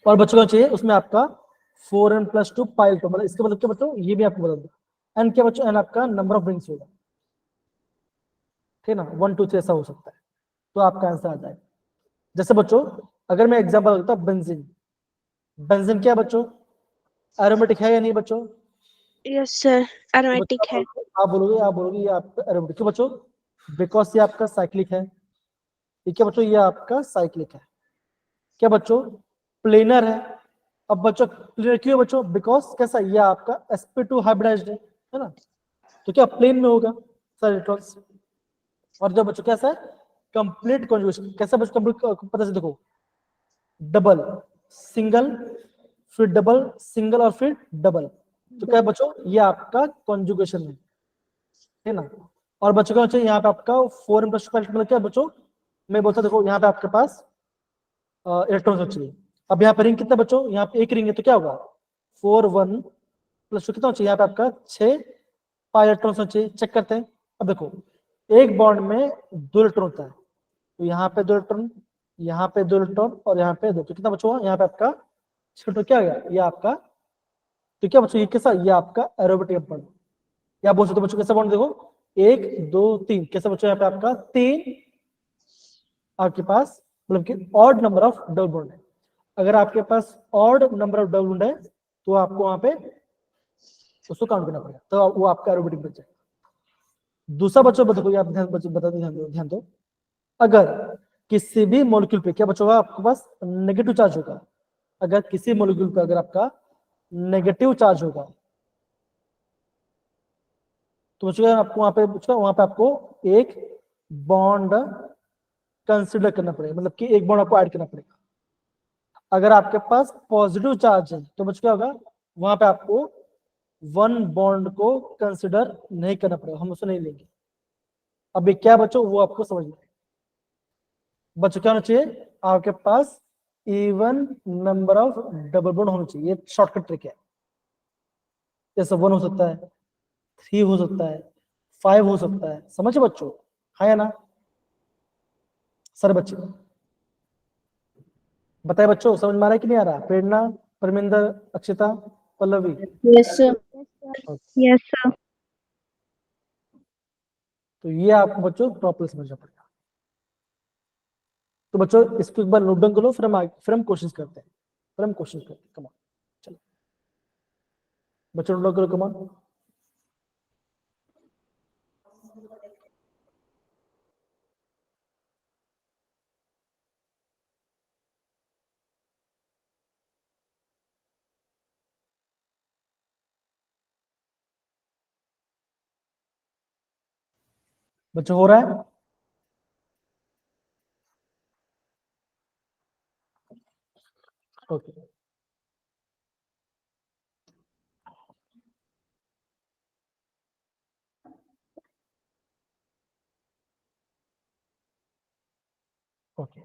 और बच्चों को चाहिए उसमें आपका 4n+2 पाई इलेक्ट्रॉन, मतलब इसका मतलब क्या बच्चों, ये भी आपको बता दो, एन क्या बच्चों, एन आपका नंबर ऑफ रिंग्स होगा, ठीक है ना, 1 2 3 ऐसा हो सकता है, तो आपका आंसर आ जाएगा। जैसे बच्चों अगर मैं एग्जांपल देता हूं, बेंजीन, बेंजीन क्या बच्चों, एरोमेटिक है या नहीं बच्चों? Yes, sir. तो Aromatic बच्चों है. आप बोलोगे ये आपका एरोमेटिक, क्यों बच्चों, बिकॉज ये आपका साइक्लिक है, ठीक है बच्चों, ये आपका साइक्लिक है, क्या बच्चों, प्लेनर है। अब बच्चों प्लेनर क्यों है बच्चों, बिकॉज कैसा, ये आपका sp2 हाइब्रिडाइज्ड है ना, तो क्या प्लेन में होगा सारे इलेक्ट्रॉन्स। और जब बच्चों कैसा है, कंप्लीट कॉन्जुगेशन, कैसा बच्चों कंप्लीट, पता से देखो, डबल सिंगल फिर डबल, सिंगल और फिर डबल। तो क्या है बच्चों, ये आपका कॉन्जुगेशन है ना। और बच्चों क्या बच्चों, यहाँ पे आपका 4n + 2 मतलब क्या है बच्चों, मैं बोलता देखो यहाँ पे आपके पास इलेक्ट्रॉन चाहिए। अब यहाँ पे रिंग कितना बच्चों, यहाँ पे एक रिंग है तो क्या होगा 4 1 + 2 कितना चाहिए, यहाँ पे आपका 6 pi इलेक्ट्रॉन चाहिए। चेक करते हैं। अब देखो एक बॉन्ड में 2 इलेक्ट्रॉन होता है, तो यहाँ पे 2 इलेक्ट्रॉन, यहाँ पे 2 इलेक्ट्रॉन और यहाँ पे 2, तो कितना बच्चों हुआ यहाँ पे आपका 6 तो क्या गया ये आपका, तो क्या बच्चों ये कैसा, ये आपका एरोमेटिक बॉन्ड। या बोल सकते हो बच्चों कैसा बॉन्ड, देखो 1 2 3 कैसा बच्चों, यहाँ पे आपका 3 आपके पास मतलब कि odd number of double bond है। अगर आपके पास odd number of double bond है तो आपको वहां पे उसको काउंट करना पड़ेगा, तो वो आपका एरोमेटिक बन जाएगा। दूसरा बच्चों बताओ, आप बता दो, ध्यान दो। अगर किसी भी मॉलिक्यूल पे क्या बच्चों आपके पास नेगेटिव चार्ज होगा, अगर किसी मॉलिक्यूल पे अगर आपका नेगेटिव चार्ज होगा तो बच्चों आपको वहां पे आपको एक बॉन्ड कंसिडर करना पड़ेगा, मतलब कि एक बॉन्ड आपको ऐड करना पड़ेगा। अगर आपके पास पॉजिटिव चार्ज है तो बच्चों क्या होगा, वहां पे आपको 1 बॉन्ड को कंसिडर नहीं करना पड़ेगा, हम उसे नहीं लेंगे। अब ये क्या बच्चों वो आपको समझना है। बच्चों क्या होना चाहिए, आपके पास even number of double bond होना चाहिए, ये शॉर्टकट ट्रिक है। जैसे 1 हो सकता है, 3 हो सकता है, 5 हो सकता है, समझे बच्चों, है ना सर बच्चे। बताए बच्चों समझ में आ रहा है कि नहीं आ रहा, प्रेरणा, Parminder, Akshita, Pallavi. Yes, sir. Yes, sir. तो ये आपको बच्चों प्रॉपर समझना पड़ेगा। तो बच्चों इसको एक बार नोट डाउन करो, फिर हम क्वेश्चंस करते हैं, कमान चलो बच्चों नोट डाउन करो कमान। बच्चों हो रहा है, ओके। ओके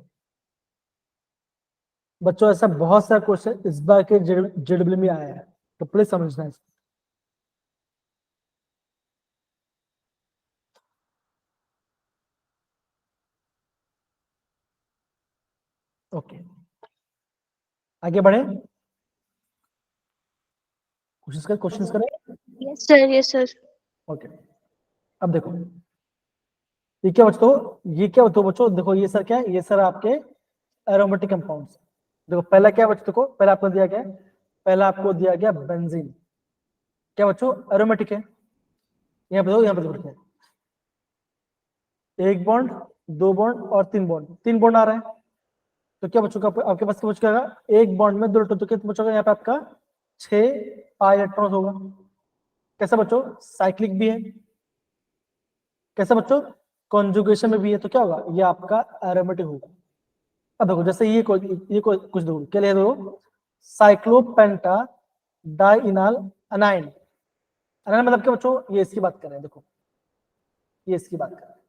बच्चों ऐसा बहुत सारा क्वेश्चन इस बार के जेडब्ल्यू में आया है, तो प्लीज समझना है इसको। ओके आगे बढ़े, क्वेश्चंस करें। Yes, sir. Yes, sir. Okay अब देखो ये क्या बच्चों, ये क्या होता है बच्चों, देखो ये सर क्या है, ये सर आपके एरोमेटिक कंपाउंड्स। देखो पहला क्या बच्चों, देखो पहला आपको दिया गया है, पहला आपको दिया गया बेंजीन, क्या बच्चों एरोमेटिक है। यहाँ पे देखो, यहाँ पे देखो क्या है, एक बॉन्ड, 2 बॉन्ड और 3 बॉन्ड, 3 बॉन्ड आ रहा है। तो क्या बच्चों का आपके पास क्या बच्चों का, एक बॉन्ड में 2 इलेक्ट्रॉन, तो कितना बच्चों का यहाँ पे आपका 6 पाई इलेक्ट्रॉन होगा। कैसा बच्चों, साइक्लिक भी है। कैसा बच्चों, कॉन्जुगेशन में भी है, तो क्या होगा ये आपका एरोमेटिक होगा। अब देखो जैसे कुछ देखो क्या लिया, देखो साइक्लोपेंटा डाइइनाल अनाइन। अनाइन मतलब क्या बच्चों, ये इसकी बात कर रहे हैं, देखो ये इसकी बात कर रहे हैं।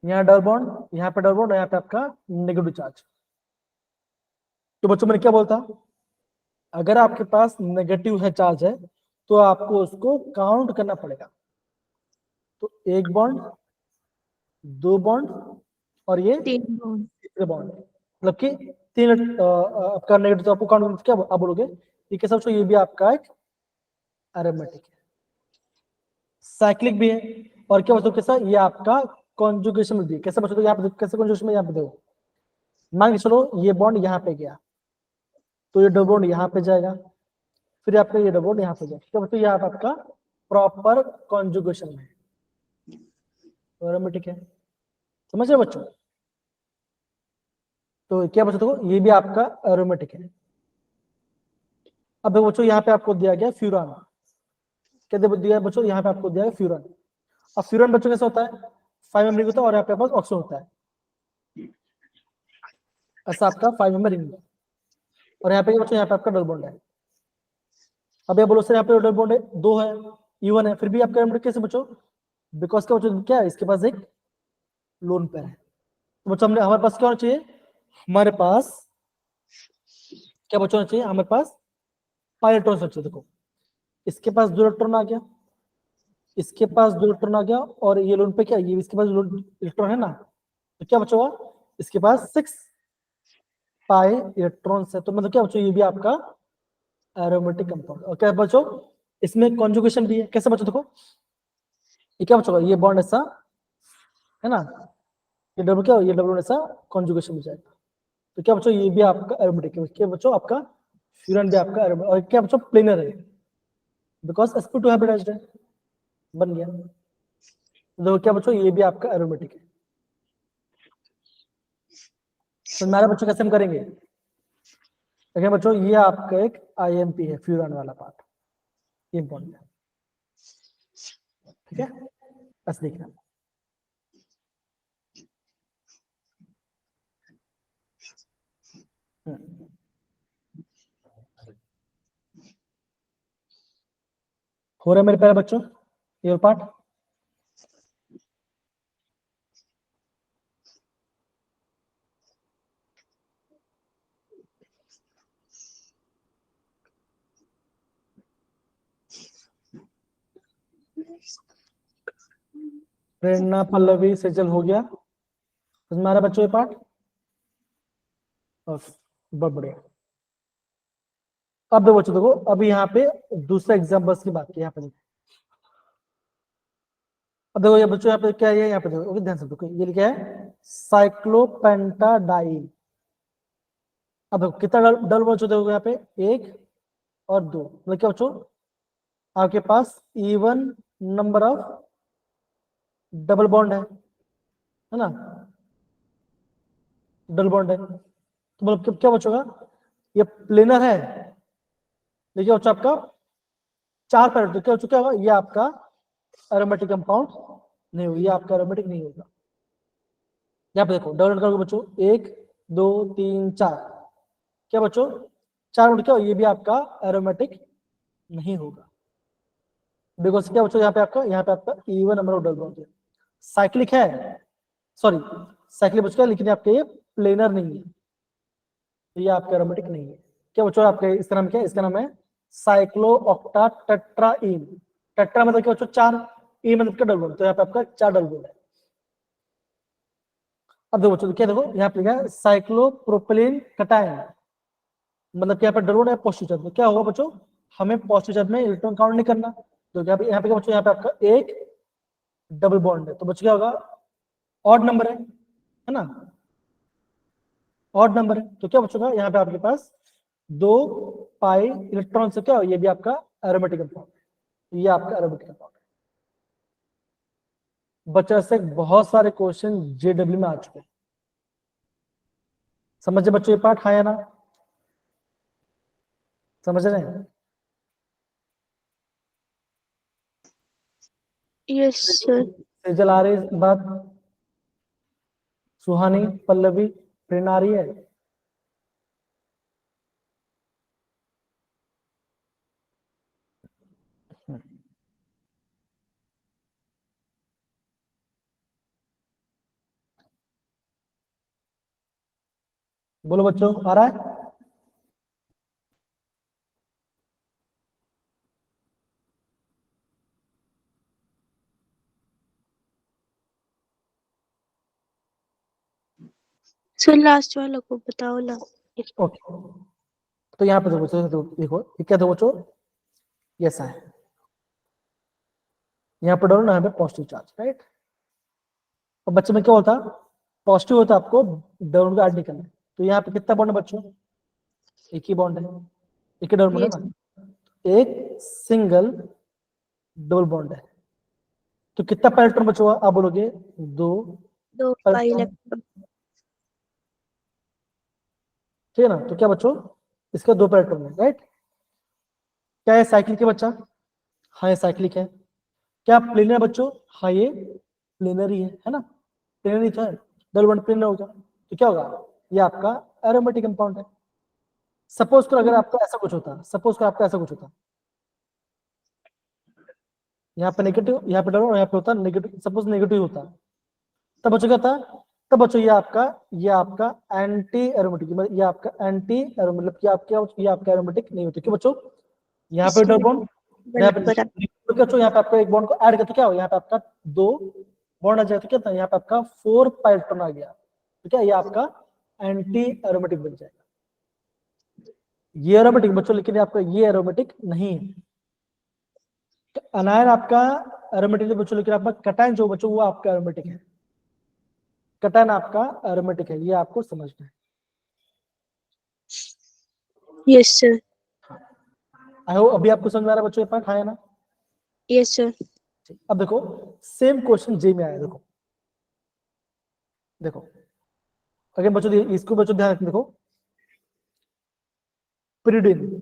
यहाँ डबल बॉन्ड, यहाँ पे डबल बॉन्ड, यहाँ पे आपका नेगेटिव चार्ज। तो बच्चों मैंने क्या बोलता, अगर आपके पास नेगेटिव है चार्ज है तो आपको उसको काउंट करना पड़ेगा। तो एक बॉन्ड, 2 बॉन्ड और ये 3 bond. तीसरे बॉन्ड, मतलब कि 3 आपका नेगेटिव, तो आपको काउंट क्या आप बोलोगे, ये कैसा बच्चों, ये भी आपका एक एरोमेटिक है, साइक्लिक भी है। और क्या बच्चों कैसा, ये आपका कॉन्जुगेशन में भी है। कैसे बच्चों, यहाँ पे कैसे कॉन्जुगेशन में, यहाँ पे देखो मान के चलो ये बॉन्ड यहाँ पे गया तो ये डबल बॉन्ड यहाँ पे जाएगा, फिर आपका ये डबल बॉन्ड यहाँ पे जाएगा। क्या बच्चों, यहाँ पे आपका प्रॉपर कॉन्जुगेशन में एरोमेटिक है, समझ रहे हो बच्चों। तो क्या बच्चों देखो ये भी आपका एरोमेटिक है। अब देखो बच्चों यहाँ पे आपको दिया गया फ्यूरान, क्या दिया है बच्चों, यहाँ पे आपको दिया है फ्यूरान। अब फ्यूरान बच्चों कैसा होता है, 5 मेंबरिंग होता है और यहाँ पे पास ऑक्सीजन होता है। ऐसा आपका 5 मेंबर रिंग है। और यहाँ पे बच्चों यहाँ पे आपका डबल बॉन्ड है। अब ये बोलो सर यहाँ पे डबल बॉन्ड है 2 है, इवन है, फिर भी आपका एरोमेटिक कैसे बच्चों? बिकॉज क्या बच्चों क्या है, इसके पास एक लोन पेयर है। तो बच्चों हमने हमारे पास क्या होना चाहिए? हमारे पास क्या बच्चों होना चाहिए? हमारे पास पाई इलेक्ट्रॉन होना चाहिए। देखो इसके पास 2 इलेक्ट्रॉन आ गया, इसके पास 2 इलेक्ट्रॉन आ गया, और ये लोन पे क्या, ये इसके पास इलेक्ट्रॉन है ना, तो क्या बच्चों हुआ? इसके पास 6 पाई इलेक्ट्रॉन्स है। तो मतलब क्या बच्चों, ये भी आपका एरोमेटिक कंपाउंड। और क्या बच्चों, इसमें कॉन्जुगेशन भी है। कैसे बच्चों? देखो ये क्या बच्चों, ये बॉन्ड ऐसा है ना, ये डबल क्या, ये डबल ऐसा कॉन्जुगेशन हो जाएगा। तो क्या बच्चों, ये भी आपका एरोमेटिक है। क्या बच्चों, आपका फ्यूरन भी आपका एरोमेटिक। और क्या बच्चों, प्लेनर है, बिकॉज sp2 हाइब्रिडाइज्ड है, बन गया। तो देखो क्या बच्चों, ये भी आपका एरोमेटिक है। तो हमारे बच्चों कैसे हम करेंगे? देखिए बच्चों, ये आपका एक IMP है, फ्यूरन वाला पार्ट, ये इंपॉर्टेंट है। ठीक है, बस देखना। हो रहा है मेरे प्यारे बच्चों ये पार्ट? प्रेरणा, पल्लवी, सेजल हो गया तुम्हारा बच्चों ये पार्ट? ओके, बहुत बढ़िया। अब देखो बच्चों, देखो अभी यहाँ पे दूसरे एग्जाम्पल्स की बात की। यहाँ पे देखो, अब देखो ये बच्चों यहाँ पे क्या है, यहाँ पे देखो, ओके ध्यान से देखो, ये क्या है? साइक्लोपेंटाडाइन। अब देखो कितना डबल बच्चों, देखो यहाँ पे 1 और 2, मतलब क्या बच्चों, आपके पास even number of double bond है ना, डबल बॉन्ड है। तो मतलब क्या बचोगा, ये प्लेनर है, देखिए बच्चों आपका 4 पैरेट, तो क्या हो चुका होगा, ये आपका एरोमेटिक कंपाउंड नहीं होगा, ये आपका एरोमेटिक नहीं होगा। यहाँ पे देखो डबल करोगे बच्चों, 1 2 3 4, क्या बच्चों 4 मिनट, क्या ये भी आपका एरोमेटिक नहीं होगा। बिकॉज क्या बच्चों, यहाँ पे आपका even number of double bond है, साइक्लिक है, सॉरी साइक्लिक बच्चों, लेकिन आपके ये प्लेनर नहीं है, तो ये आपका एरोमेटिक नहीं है। क्या बच्चों आपके इसका नाम क्या है? इसका नाम है साइक्लो ऑक्टा टेट्राइन। टेट्रा मतलब क्या बच्चों, 4, ई मतलब क्या, डबल बॉन्ड, तो यहाँ पे आपका 4 डबल बॉन्ड है। अब देखो बच्चों, क्या देखो यहाँ पे लिखा है साइक्लोप्रोपिलीन कटायन, मतलब क्या पे डबल बॉन्ड है पॉजिटिव चार्ज में। क्या होगा बच्चों, हमें पॉजिटिव चार्ज में इलेक्ट्रॉन काउंट नहीं करना, तो यहाँ पे क्या बच्चों, यहाँ पे आपका एक डबल बॉन्ड है, तो बच्चों क्या होगा, ऑड नंबर है ना, ऑड नंबर है। तो क्या बच्चों का, यहाँ पे आपके पास 2 पाई इलेक्ट्रॉन से क्या हो, ये भी आपका एरोमेटिक कंपाउंड, ये आपका एरोमेटिक कंपाउंड। बच्चों से बहुत सारे क्वेश्चन जेडब्ल्यू में आ चुके हैं, समझे बच्चों ये पार्ट, हाँ या ना? समझ रहे हैं? Yes sir. सेजल आ रही बात, सुहानी, पल्लवी, प्रेरणा आ रही है? बोलो बच्चों, आ रहा है? सर लास्ट वाला को बताओ ना। ओके, तो यहाँ पे देखो देखो ये क्या, देखो बच्चों ये ऐसा है, यहाँ पे डालो ना, यहाँ पे पॉजिटिव चार्ज, राइट। और बच्चे में क्या होता, पॉजिटिव होता आपको डबल को ऐड नहीं करना है। तो यहाँ पे कितना बॉन्ड है बच्चों, एक ही बॉन्ड है, एक ही डबल बॉन्ड है यस, ना, एक सिंगल डबल बॉन्ड है। तो कितना पैर इलेक्ट्रॉन बचा हुआ, आप बोलोगे 2 2 पैर पाई इलेक्ट्रॉन, इलेक्ट्रॉन। ठीक है ना। तो क्या बच्चों, इसका 2 पैर इलेक्ट्रॉन है, राइट। क्या है साइक्लिक है बच्चा? हाँ ये साइक्लिक है। क्या प्लेनर है बच्चों? हाँ ये प्लेनर ही है ना, प्लेनर ही था, डबल बॉन्ड प्लेनर होगा। तो क्या होगा, ये आपका एरोमेटिक कंपाउंड है। सपोज करो अगर आपका ऐसा कुछ होता, सपोज करो आपका ऐसा कुछ होता, यहाँ पे नेगेटिव, यहाँ पे डबल, यहाँ पे होता नेगेटिव, सपोज नेगेटिव होता, तब बच्चों क्या था, तब बच्चों ये आपका एंटी एरोमेटिक, मतलब ये आपका एंटी एरो, मतलब कि आपका ये आपका एरोमेटिक नहीं होता। क्यों बच्चों, यहाँ पे डबल बॉन्ड, यहाँ पे तो क्या बच्चों, यहाँ पे आपका एक बॉन्ड को ऐड करते क्या हो, यहाँ पे आपका 2 बॉन्ड आ जाए तो क्या था, यहाँ पे आपका 4 पाइलेक्ट्रॉन आ गया, तो क्या ये आपका एंटी एरोमेटिक बन जाएगा। ये एरोमेटिक बच्चों, लेकिन आपका ये एरोमेटिक नहीं है। अनायन आपका एरोमेटिक बच्चों, लेकिन आपका कटायन जो बच्चों वो आपका एरोमेटिक है। कटायन आपका एरोमेटिक है, ये आपको समझना है। Yes sir. आई होप अभी आपको समझ आ रहा है बच्चों, ये पार्ट है ना। Yes sir. अब देखो सेम क्वेश्चन जे में आया, देखो देखो अगर बच्चों इसको बच्चों ध्यान रखना, देखो pyridine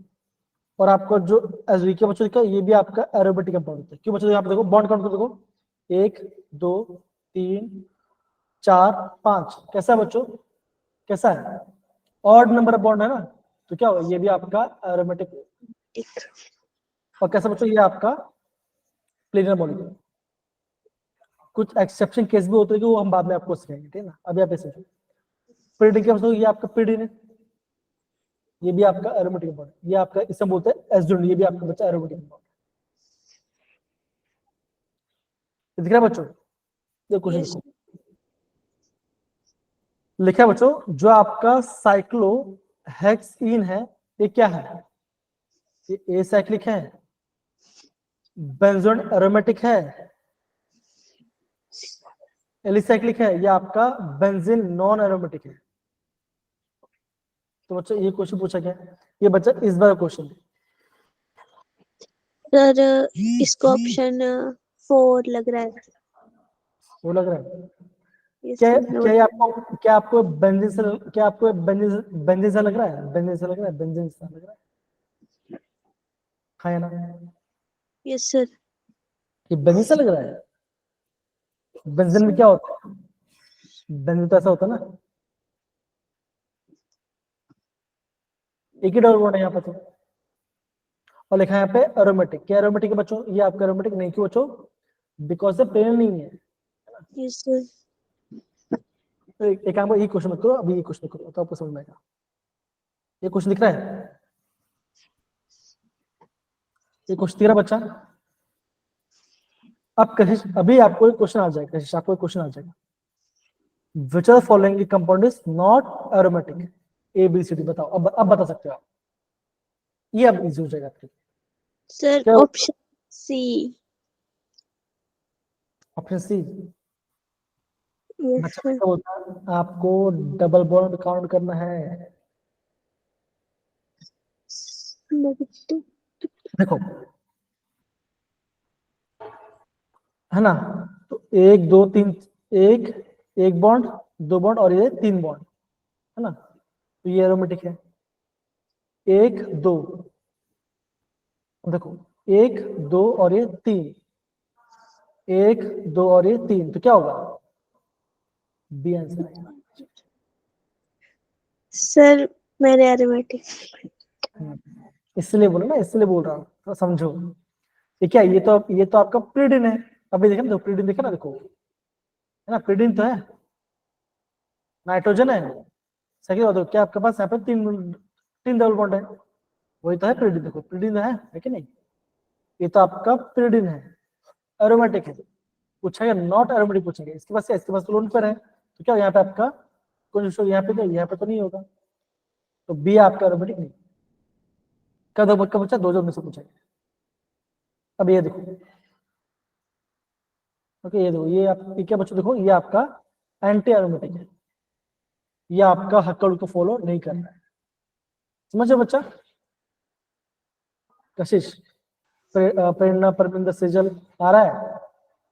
और आपका जो एजोइक है बच्चों का, ये भी आपका एरोमेटिक कंपाउंड होता है। क्यों बच्चों, यहाँ पे देखो बॉन्ड काउंट करो, देखो 1 2 3 4 5, कैसा है बच्चों, कैसा है, ऑड नंबर ऑफ बॉन्ड है ना, तो क्या होगा, ये भी आपका एरोमेटिक। और कैसा बच्चों, ये आपका प्लेनर मॉलिक्यूल। कुछ एक्सेप्शन केस भी होते हैं कि वो हम बाद में आपको सिखाएंगे, ठीक है ना। अभी आप ऐसे pyridine क्या बच्चों, ये आपका pyridine है, ये भी आपका एरोमेटिक कंपाउंड, ये आपका इसे बोलते हैं एस्टोन, ये भी आपका बच्चा एरोमेटिक कंपाउंड। दिख रहा है बच्चों, ये क्वेश्चन Yes. देखो, लिखा है बच्चों, जो आपका साइक्लोहेक्सीन है ये क्या है, ये एसाइक्लिक है, बेंजोन एरोमेटिक है, एलिसाइक्लिक है, या आपका बेंजीन नॉन एरोमेटिक है। तो बच्चों ये क्वेश्चन पूछा गया, ये बच्चा इस बार क्वेश्चन सर इसको ऑप्शन 4 लग रहा है। वो लग रहा है। Yes, क्या sir. क्या ये आपको, क्या आपको बेंजीन से, क्या आपको बेंजीन सा लग रहा है, बेंजीन सा लग रहा है, बेंजीन सा लग रहा है, हाँ या ना, Yes, sir. ये बेंजीन सा लग रहा है। बेंजीन में क्या होता है, बेंजीन तो ऐसा होता है ना, एक ही डबल बॉन्ड है यहाँ पर तो, और लिखा है यहाँ पे एरोमेटिक। क्या एरोमेटिक है बच्चों, ये आपका एरोमेटिक नहीं, क्यों बच्चों, बिकॉज से प्लेन नहीं है। Yes, sir. तो एक काम करो, ये क्वेश्चन मत करो, अभी ये क्वेश्चन करो तो आपको समझ में आएगा। ये क्वेश्चन दिख रहा है, ये क्वेश्चन दिख रहा है बच्चा। अब कशिश, अभी आपको एक क्वेश्चन आ जाएगा, कशिश आपको एक क्वेश्चन आ जाएगा, which are following compound is not aromatic, A B C D बताओ, अब बता सकते हो आप, ये अब इजी हो जाएगा आपके लिए। Sir, क्या option C. Option C, Yes, बच्चा sir. कैसा बोलता है, आपको डबल बॉन्ड काउंट करना है। Negative. देखो है ना, तो 1 2 3, एक एक बॉन्ड, 2 बॉन्ड और ये 3 बॉन्ड है ना, तो ये एरोमेटिक है। 1 2, देखो 1 2 और ये 3, 1 2 और ये 3, तो क्या होगा, बी आंसर आएगा। Sir, मेरे aromatic. इसलिए बोला ना, इसलिए बोल रहा हूँ, तो समझो। ये क्या है? ये तो आपका प्रीडिन है। अभी देखा ना, देखो प्रीडिन देखा ना, देखो है ना, प्रीडिन तो है, नाइट्रोजन है, सही है। क्या आपके पास यहाँ पे तीन तीन डबल बॉन्ड है, वही तो है प्रीडिन। देखो प्रीडिन है कि नहीं, ये तो आपका प्रीडिन है, एरोमेटिक है। पूछेगा नॉट एरोमेटिक पूछेंगे, इसके पास इसके पास तो लोन पर है, तो क्या यहाँ पे आपका कुछ यहाँ पे तो नहीं होगा, तो बी आपका एरोमेटिक नहीं। कब का बच्चा 2 में से पूछेंगे। अब ये देखो, ओके ये देखो, ये आप ये क्या बच्चों, देखो ये आपका एंटी एरोमेटिक है, ये आपका हक्कड़ को फॉलो नहीं कर रहा है, समझे बच्चा। कशिश, प्रेरणा, परमिंदर, सेजल आ रहा है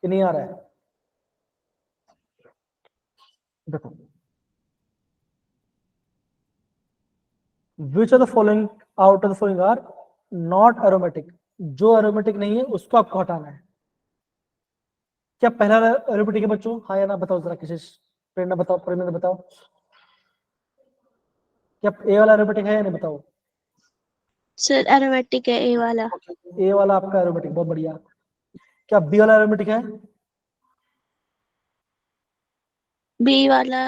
कि नहीं आ रहा है, देखो which of the following, out of the following are not aromatic, जो एरोमेटिक नहीं है उसको आपको हटाना है। क्या पहला एरोमेटिक है बच्चों, हाँ या ना बताओ जरा, कशिश, प्रेरणा बताओ, परमिंदर बताओ। क्या ए वाला एरोमेटिक है या नहीं बताओ? सर एरोमेटिक है ए वाला। ए वाला आपका एरोमेटिक, बहुत बढ़िया। क्या बी वाला एरोमेटिक है? बी वाला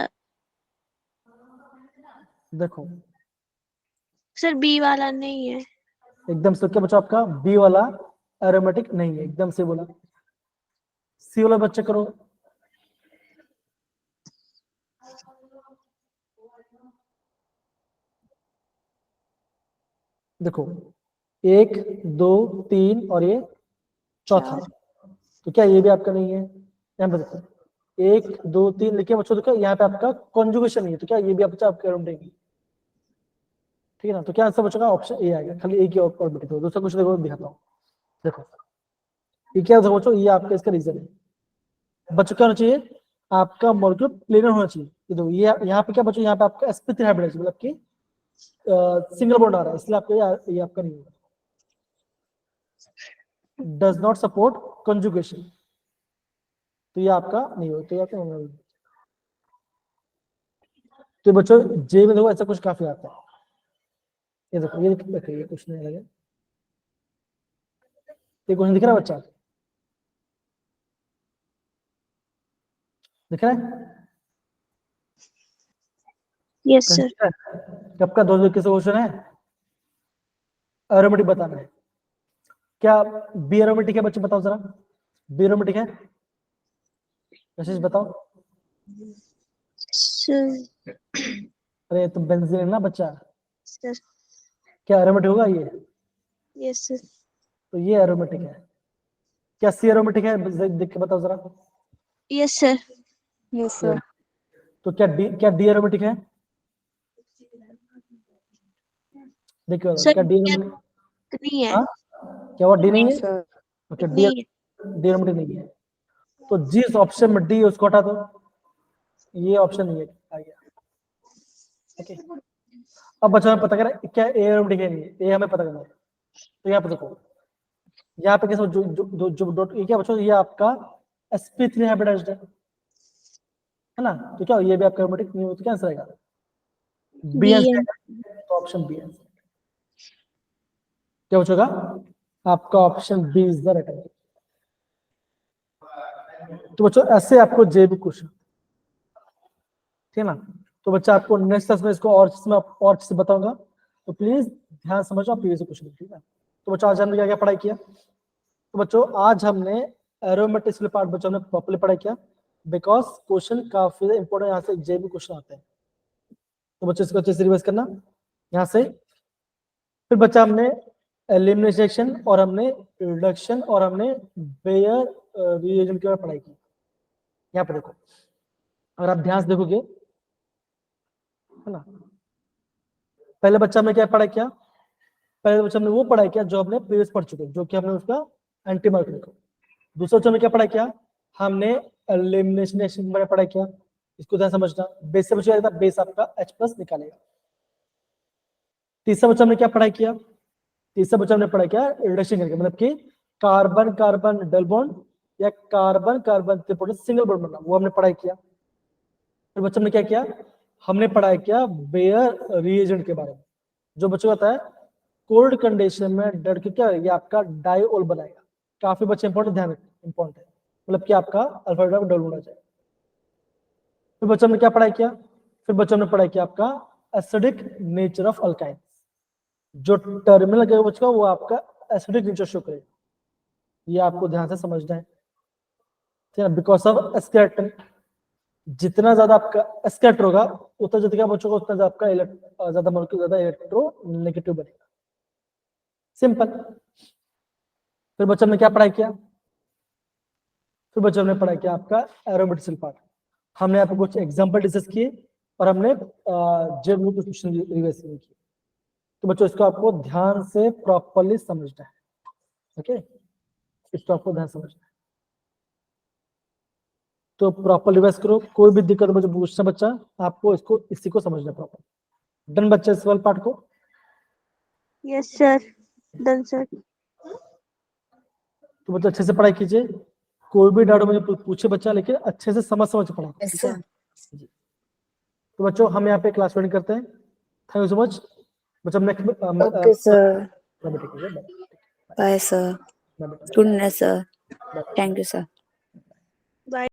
देखो सर बी वाला नहीं है। एकदम से क्या बच्चों, आपका बी वाला एरोमेटिक नहीं है, एकदम से बोला। सी वाला बच्चे करो। देखो 1 2 3 और ये चौथा, तो क्या ये भी आपका नहीं है? यहाँ पे देखो 1 2 3 लिखे बच्चों, तो क्या यहाँ पे आपका कॉन्जुगेशन नहीं है, तो क्या ये भी आपका एरोमेटिक है? ठीक है ना, तो क्या आंसर बचेगा? ऑप्शन ए आएगा, खाली एक ही ऑर्बिट है। दूसरा कुछ देखो, दिखाता हूँ। देखो ये क्या देखो बच्चों, ये आपका इसका रीजन है। बच्चों क्या होना चाहिए? आपका मॉलिक्यूल प्लेनर होना चाहिए। ये देखो ये यहाँ पे क्या बच्चों, यहाँ पे आपका sp3 हाइब्रिड है, मतलब कि सिंगल बॉन्ड आ रहा है, इसलिए आपका ये आपका नहीं होगा। डज नॉट सपोर्ट कंजुगेशन, तो ये आपका नहीं होगा, तो ये आपका होगा। तो बच्चों जे में देखो ऐसा कुछ काफी आता है। ये देखो ये कुछ नहीं लगे, ये क्वेश्चन दिख रहा है बच्चा? दिख रहा है? Yes sir. कब का 2021 क्वेश्चन है, एरोमेटिक बताना है। क्या बी एरोमेटिक है बच्चे? बताओ जरा, बी एरोमेटिक है? मैसेज बताओ। सर अरे तुम बेंजीन है ना बच्चा, सर क्या एरोमेटिक होगा ये? Yes sir. तो ये एरोमेटिक है। क्या सी एरोमेटिक है? देख के बताओ जरा। Yes sir. Yes sir. तो क्या डी एरोमेटिक है? देखिए सर क्या डी एरोमेटिक? नहीं है। हाँ, क्या वो डी नहीं नो है? सर। ओके, डी नहीं है। डी एरोमेटिक नहीं है। तो जिस ऑप्शन में डी है उसको हटा दो, ये ऑप्शन नहीं है, आ गया। ओके, अब बच्चों हमें पता करें क्या ए एरोमेटिक है नहीं है, ये हमें पता करना है। तो यहाँ पे देखो, यहाँ पे कैसे जो डॉट, ये क्या बच्चों, ये आपका sp3 हाइब्रिडाइज्ड है ना, तो क्या ये भी आपका एरोमेटिक नहीं हो, तो क्या आंसर आएगा? बी बी आंसर है। आएगा। तो ऑप्शन बी आंसर क्या बचेगा? आपका option B is the right answer. तो बच्चों ऐसे आपको जे भी क्वेश्चन, ठीक है ना। तो बच्चा आपको नेक्स्ट क्लास में इसको और चीज में और चीज बताऊंगा, तो प्लीज ध्यान समझो प्रीवियस क्वेश्चन, ठीक है। तो बच्चों आज हमने क्या क्या पढ़ाई किया? तो बच्चों आज हमने एरोमेटिक्स वाले पार्ट बच्चों ने प्रॉपर्ली पढ़ाई किया, बिकॉज क्वेश्चन काफी इंपॉर्टेंट, यहाँ से जे भी क्वेश्चन आते हैं। तो बच्चों इसको अच्छे से रिवाइज करना यहाँ से। फिर बच्चा हमने एलिमिनेशन और हमने रिडक्शन और हमने बेयर रिएजेंट के बारे में पढ़ाई की। यहाँ पे देखो, अगर आप ध्यान से देखोगे, है ना, पहले बच्चा हमने क्या पढ़ाई किया? पहले बच्चा हमने वो पढ़ाई किया जो हमने प्रीवियस पढ़ चुके, जो कि हमने उसका एंटी मार्केट को। दूसरा बच्चा हमने क्या पढ़ाई किया? हमने एलिमिनेशन के बारे में पढ़ाई किया। इसको ध्यान समझना, बेस से बच्चा बेस आपका H+ निकालेगा। तीसरा बच्चा हमने क्या पढ़ाई किया? तीसरा बच्चा हमने पढ़ाई किया रिडक्शन करके, मतलब कि कार्बन कार्बन डबल बॉन्ड या carbon carbon triple single bond बनना, वो हमने पढ़ाई किया। फिर बच्चों ने क्या किया? हमने पढ़ाई किया बेयर रिएजेंट के बारे में, जो बच्चों को आता है कोल्ड कंडीशन में डर के क्या ये आपका डाइओल बनाएगा। काफी बच्चे इंपॉर्टेंट, ध्यान इंपॉर्टेंट है, मतलब कि आपका अल्फा डबल होना चाहिए। फिर बच्चों ने क्या पढ़ाई किया? फिर बच्चों ने पढ़ाई किया आपका एसिडिक नेचर ऑफ अल्काइन, जो टर्मिनल लगेगा बच्चों वो आपका एसिडिक नेचर शो करेगा। ये आपको ध्यान से समझना है, ठीक है, बिकॉज ऑफ स्केलेटन। जितना ज्यादा आपका स्कैटर होगा उतना ज्यादा क्या बचेगा, उतना ज्यादा आपका ज्यादा मॉलिक्यूल ज्यादा इलेक्ट्रो नेगेटिव बनेगा, सिंपल। फिर बच्चों ने क्या पढ़ाई किया? फिर बच्चों ने पढ़ाई किया आपका एरोमेटिकल पार्ट। हमने यहाँ पे कुछ एग्जांपल डिस्कस किए और हमने जब कुछ क्वेश्चन रिवाइज किए। तो बच्चों इसको आपको ध्यान से प्रॉपर्ली समझना है, ओके, इसको आपको ध्यान समझना है। तो प्रॉपर रिवाइज करो, कोई भी दिक्कत मुझे पूछना बच्चा, आपको इसको इसी को समझना प्रॉपर। डन बच्चा इस वाले पार्ट को? Yes sir. Done sir. तो बच्चा अच्छे से पढ़ाई कीजिए, कोई भी डाउट मुझे पूछे बच्चा, लेकिन अच्छे से समझ पढ़ा, यस ठीक है सर। जी। तो बच्चों हम यहाँ पे क्लास ज्वाइन करते हैं। थैंक यू सो मच बच्चों next Okay, sir. Bye Bye, sir. Bye Good night, sir. Thank you, sir.